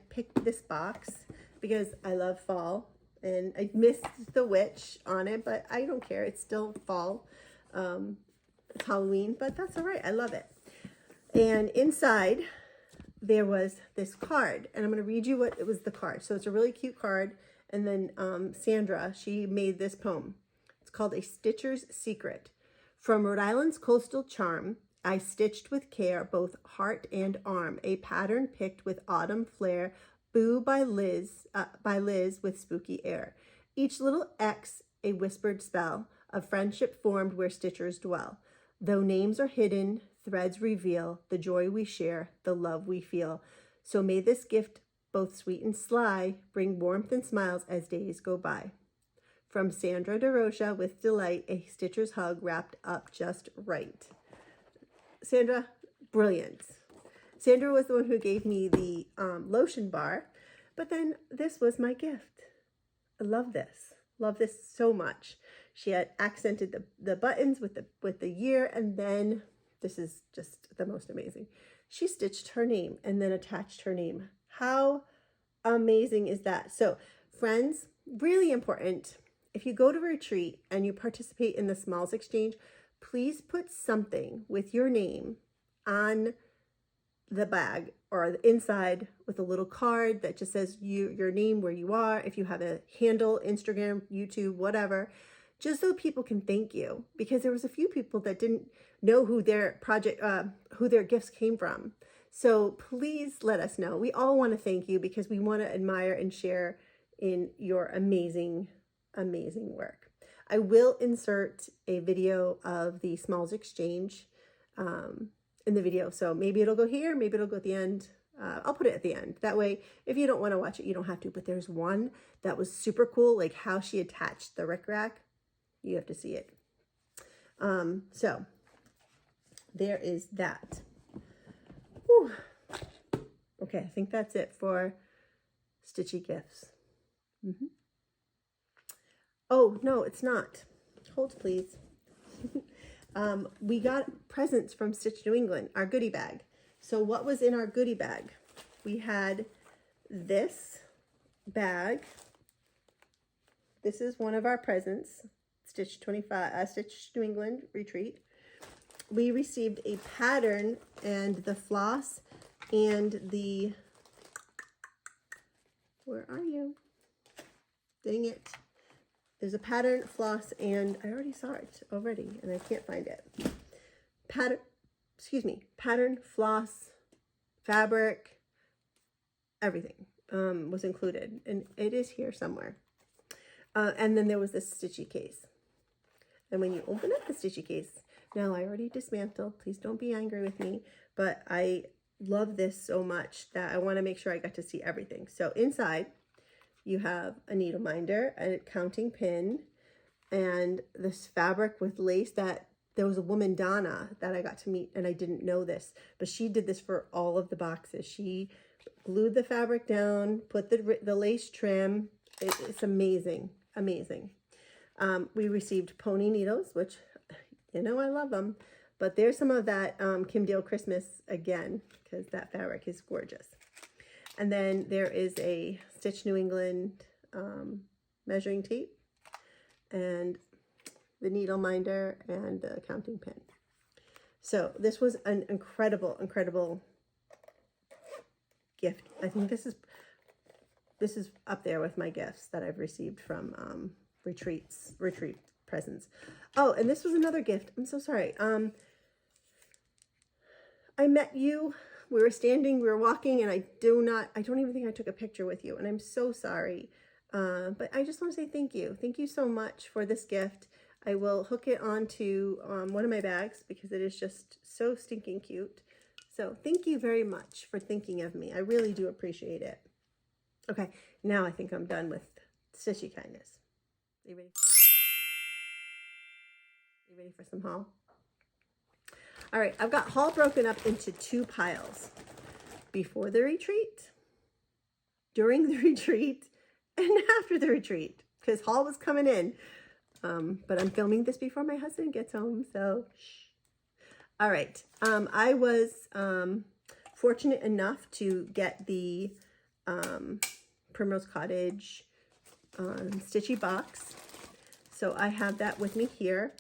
picked this box because I love fall, and I missed the witch on it, but I don't care. It's still fall. It's Halloween, but that's all right. I love it. And inside there was this card, and I'm going to read you what it was, the card. So it's a really cute card. And then Sandra, she made this poem. It's called A Stitcher's Secret. From Rhode Island's coastal charm, I stitched with care both heart and arm, a pattern picked with autumn flair, boo by Liz with spooky air. Each little X a whispered spell of friendship formed where stitchers dwell. Though names are hidden, threads reveal the joy we share, the love we feel. So may this gift, both sweet and sly, bring warmth and smiles as days go by. From Sandra DeRocha, with delight, a stitcher's hug wrapped up just right. Sandra, brilliant. Sandra was the one who gave me the lotion bar, but then this was my gift. I love this. Love this so much. She had accented the buttons with the year, and then this is just the most amazing. She stitched her name and then attached her name. How amazing is that? So, friends, really important. If you go to a retreat and you participate in the Smalls Exchange, please put something with your name on the bag or the inside with a little card that just says your name, where you are, if you have a handle, Instagram, YouTube, whatever, just so people can thank you, because there was a few people that didn't know who their gifts came from. So please let us know. We all want to thank you because we want to admire and share in your amazing, amazing work. I will insert a video of the Smalls Exchange in the video. So maybe it'll go here, maybe it'll go at the end. I'll put it at the end. That way, if you don't want to watch it, you don't have to. But there's one that was super cool, like how she attached the rickrack. You have to see it. So there is that. Whew. Okay, I think that's it for Stitchy Gifts. Oh, no, it's not. Hold, please. We got presents from Stitch New England, our goodie bag. So what was in our goodie bag? We had this bag. This is one of our presents, Stitch New England Retreat. We received a pattern and the floss and the, where are you? Dang it. There's a pattern, floss, and I already saw it already, and I can't find it. Pattern, floss, fabric, everything was included, and it is here somewhere. And then there was this stitchy case. And when you open up the stitchy case, now I already dismantled, please don't be angry with me, but I love this so much that I want to make sure I got to see everything. So inside, you have a needle minder, a counting pin, and this fabric with lace that there was a woman, Donna, that I got to meet, and I didn't know this, but she did this for all of the boxes. She glued the fabric down, put the lace trim, It's amazing, amazing. We received pony needles, which, you know, I love them. But there's some of that Kim Deal Christmas again, because that fabric is gorgeous. And then there is a Stitch New England measuring tape, and the needle minder, and the counting pin. So this was an incredible, incredible gift. I think this is up there with my gifts that I've received from retreat presents. Oh, and this was another gift. I'm so sorry. I met you. We were walking, and I don't even think I took a picture with you, and I'm so sorry. But I just want to say thank you. Thank you so much for this gift. I will hook it onto one of my bags because it is just so stinking cute. So thank you very much for thinking of me. I really do appreciate it. Okay, now I think I'm done with stitchy kindness. Are you ready? You ready for some haul? All right, I've got haul broken up into 2 piles. Before the retreat, during the retreat, and after the retreat, because haul was coming in. But I'm filming this before my husband gets home, so shh. All right, I was fortunate enough to get the Primrose Cottage stitchy box. So I have that with me here.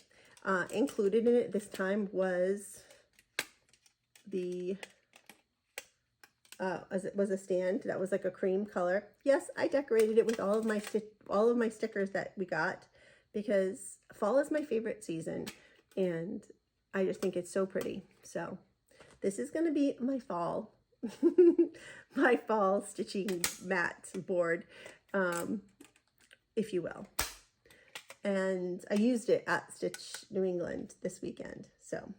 Included in it this time was the was a stand that was like a cream color. Yes, I decorated it with all of my stickers that we got, because fall is my favorite season, and I just think it's so pretty. So this is going to be my fall my fall stitching mat board, if you will. And I used it at Stitch New England this weekend. So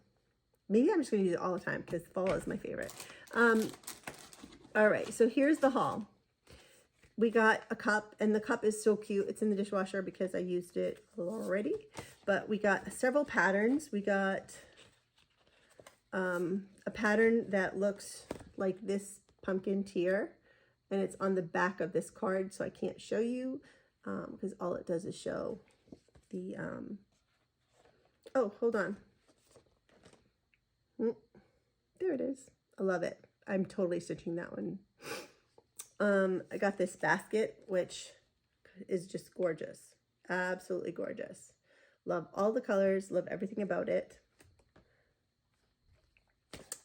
maybe I'm just going to use it all the time because fall is my favorite. All right, so here's the haul. We got a cup, and the cup is so cute. It's in the dishwasher because I used it already. But we got several patterns. We got a pattern that looks like this pumpkin tier, and it's on the back of this card, so I can't show you because all it does is show the oh, hold on. There it is. I love it. I'm totally stitching that one. I got this basket, which is just gorgeous. Absolutely gorgeous. Love all the colors, love everything about it.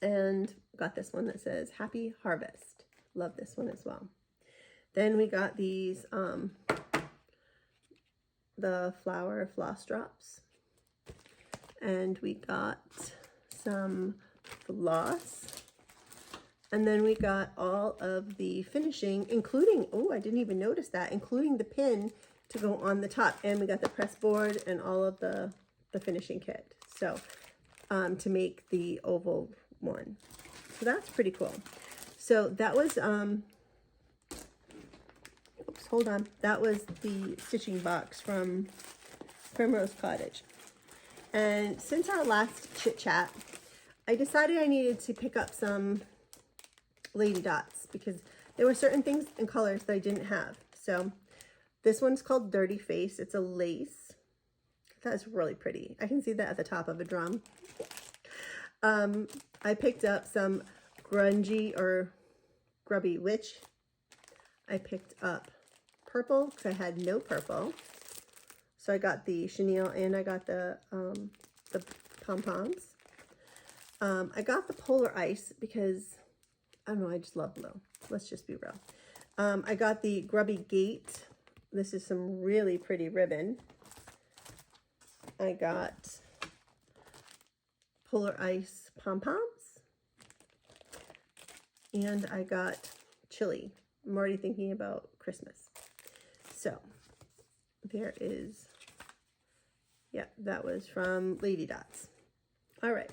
And got this one that says Happy Harvest. Love this one as well. Then we got these the flower floss drops, and we got some floss, and then we got all of the finishing, including, oh, I didn't even notice that, including the pin to go on the top, and we got the press board and all of the finishing kit, so to make the oval one. So that's pretty cool. So that was oops, hold on. That was the stitching box from Primrose Cottage. And since our last chit chat, I decided I needed to pick up some lady dots because there were certain things and colors that I didn't have. So this one's called Dirty Face. It's a lace. That's really pretty. I can see that at the top of a drum. I picked up some grungy or grubby witch. I picked up purple because I had no purple. So I got the chenille and I got the pom-poms. I got the polar ice because, I don't know, I just love blue. Let's just be real. I got the grubby gate. This is some really pretty ribbon. I got polar ice pom-poms. And I got chili. I'm already thinking about Christmas. So there is, yeah, that was from Lady Dots. All right.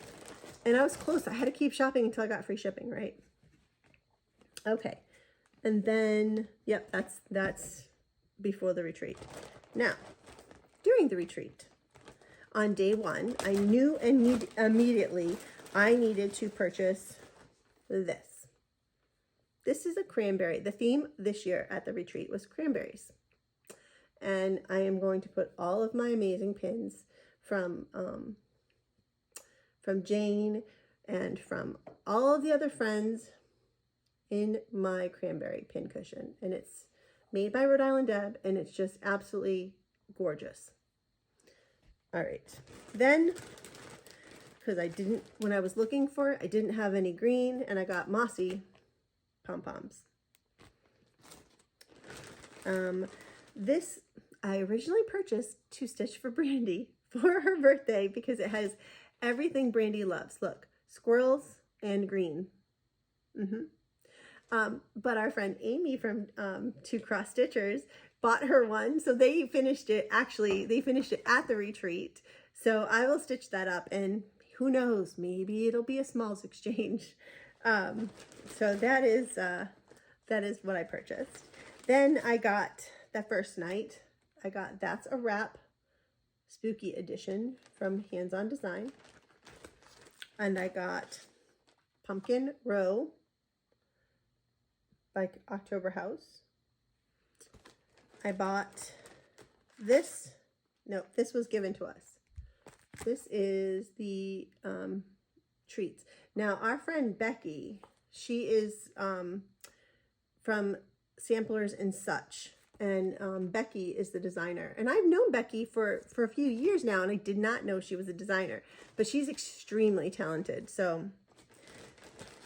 And I was close. I had to keep shopping until I got free shipping, right? Okay. And then, yep, that's before the retreat. Now, during the retreat, on day one, I knew immediately I needed to purchase this. This is a cranberry. The theme this year at the retreat was cranberries. and I am going to put all of my amazing pins from Jane and from all of the other friends in my cranberry pin cushion. And it's made by Rhode Island Deb, and it's just absolutely gorgeous. All right, then, because when I was looking for it, I didn't have any green, and I got mossy pom-poms. This I originally purchased to stitch for Brandy for her birthday because it has everything Brandy loves. Look, squirrels and green. But our friend Amy from Two Cross Stitchers bought her one, so they finished it. Actually, they finished it at the retreat. So I will stitch that up, and who knows, maybe it'll be a smalls exchange. So that is what I purchased. Then I got that first night. I got That's a Wrap Spooky Edition from Hands On Design, and I got Pumpkin Row by October House. I bought this. No, this was given to us. This is the treats. Now, our friend Becky, she is from Samplers and Such, and Becky is the designer. And I've known Becky for a few years now, and I did not know she was a designer, but she's extremely talented. So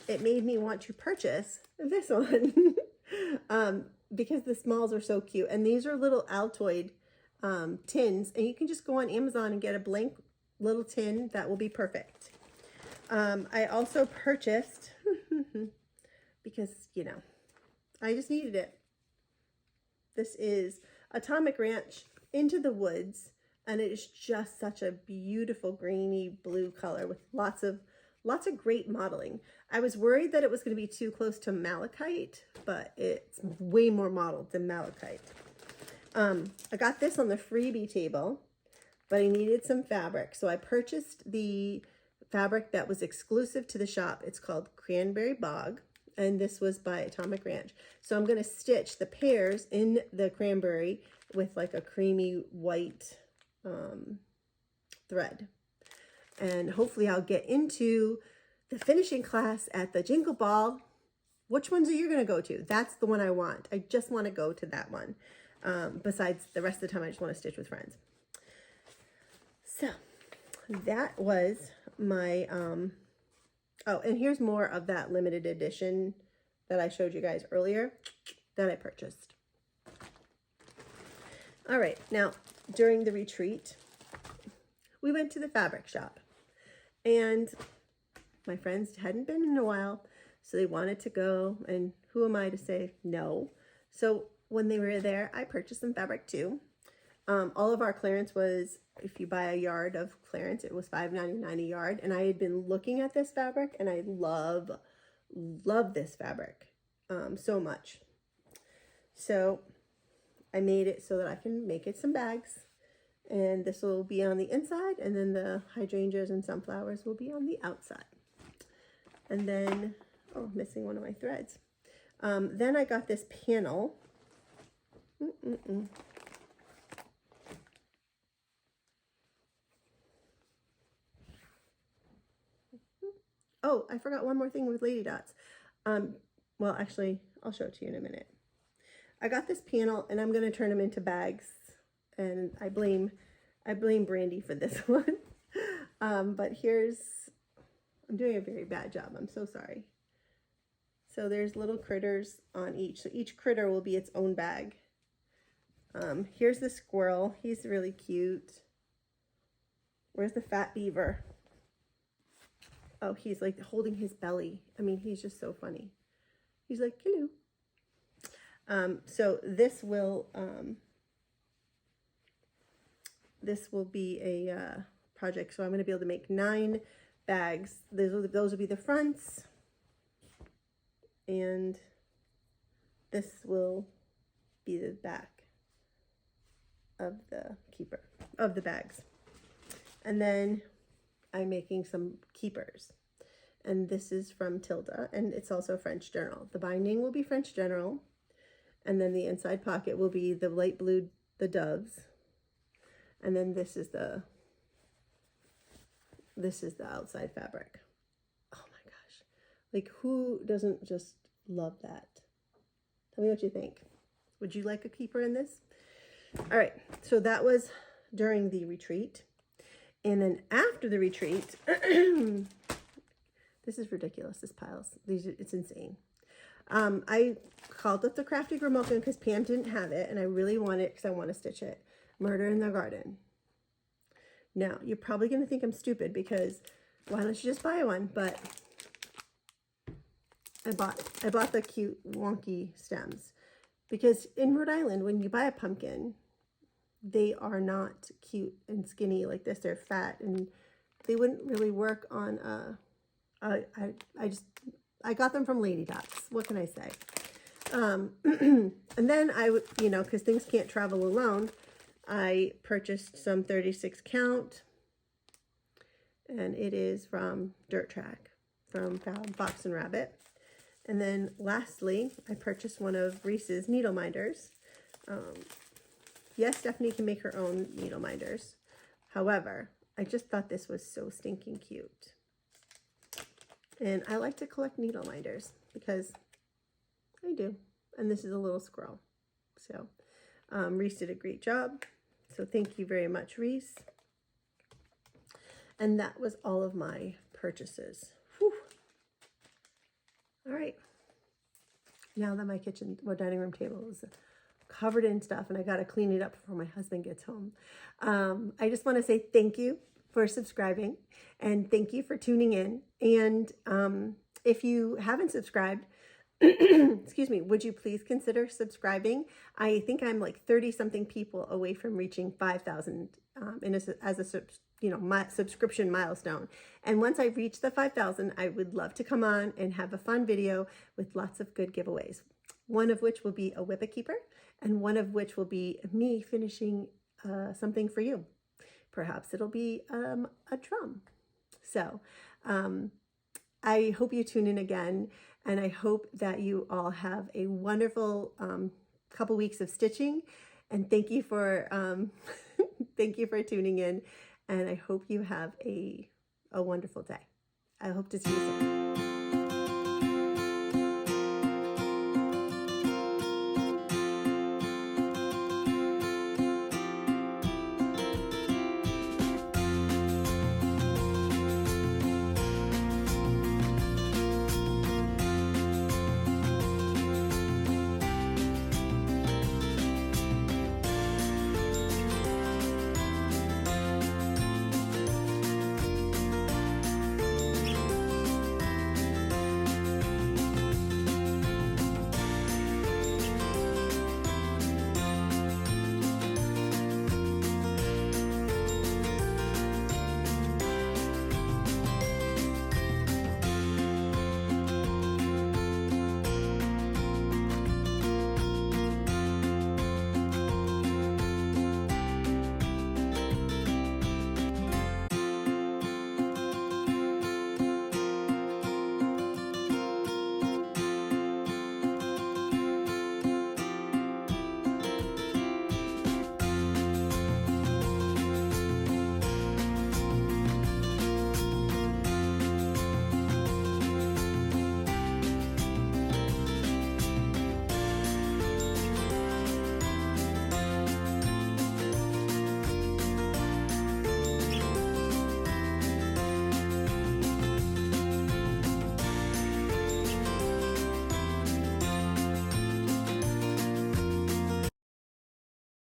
it made me want to purchase this one because the smalls are so cute. And these are little Altoid tins, and you can just go on Amazon and get a blank little tin that will be perfect. I also purchased, because, you know, I just needed it. This is Atomic Ranch Into the Woods, and it is just such a beautiful greeny blue color with lots of great modeling. I was worried that it was going to be too close to malachite, but it's way more modeled than malachite. I got this on the freebie table, but I needed some fabric, so I purchased the fabric that was exclusive to the shop. It's called Cranberry Bog, and this was by Atomic Ranch. So I'm going to stitch the pairs in the cranberry with like a creamy white thread. And hopefully I'll get into the finishing class at the Jingle Ball. Which ones are you going to go to? That's the one I want. I just want to go to that one. Besides, the rest of the time I just want to stitch with friends. So that was my, oh, and here's more of that limited edition that I showed you guys earlier that I purchased. All right, now during the retreat, we went to the fabric shop, and my friends hadn't been in a while, so they wanted to go, and who am I to say no? So when they were there, I purchased some fabric too. All of our clearance was, if you buy a yard of clearance, it was $5.99 a yard, and I had been looking at this fabric, and I love this fabric so much. So I made it so that I can make it some bags, and this will be on the inside, and then the hydrangeas and sunflowers will be on the outside. And then, oh, missing one of my threads. Then I got this panel. Oh, I forgot one more thing with lady dots. Well, actually, I'll show it to you in a minute. I got this panel, and I'm going to turn them into bags, and I blame Brandy for this one. But I'm doing a very bad job. I'm so sorry. So there's little critters on each. So each critter will be its own bag. Here's the squirrel. He's really cute. Where's the fat beaver? Oh, he's like holding his belly. I mean, he's just so funny. He's like, hello. So this will be a project. So I'm going to be able to make 9 bags. Those will be the fronts, and this will be the back of the bags. And then I'm making some keepers, and this is from Tilda, and it's also French Journal. The binding will be French Journal, and then the inside pocket will be the light blue the doves. And then this is the outside fabric. Oh my gosh. Like, who doesn't just love that? Tell me what you think. Would you like a keeper in this? All right, so that was during the retreat. And then after the retreat, this is ridiculous, this piles. It's insane. I called up the Crafty Grimalkin because Pam didn't have it, and I really want it because I want to stitch it. Murder in the Garden. Now, you're probably going to think I'm stupid because why don't you just buy one? But I bought the cute wonky stems because in Rhode Island, when you buy a pumpkin, they are not cute and skinny like this. They're fat, and they wouldn't really work on I got them from Lady Dots. What can I say? And then I would, you know, because things can't travel alone, I purchased some 36 count, and it is from Dirt Track, from Fox and Rabbit. And then lastly, I purchased one of Reese's needle minders. Yes, Stephanie can make her own needle minders. However, I just thought this was so stinking cute. And I like to collect needle minders because I do. And this is a little squirrel. So Reese did a great job. So thank you very much, Reese. And that was all of my purchases. Whew. All right. Now that my kitchen or dining room table is covered in stuff and I got to clean it up before my husband gets home. I just want to say thank you for subscribing and thank you for tuning in. And if you haven't subscribed, excuse me, would you please consider subscribing? I think I'm like 30 something people away from reaching 5,000 as a my subscription milestone. And once I reach the 5,000, I would love to come on and have a fun video with lots of good giveaways. One of which will be a Whippet Keeper, and one of which will be me finishing something for you. Perhaps it'll be a drum. So I hope you tune in again, and I hope that you all have a wonderful couple weeks of stitching. And thank you for thank you for tuning in, and I hope you have a wonderful day. I hope to see you soon.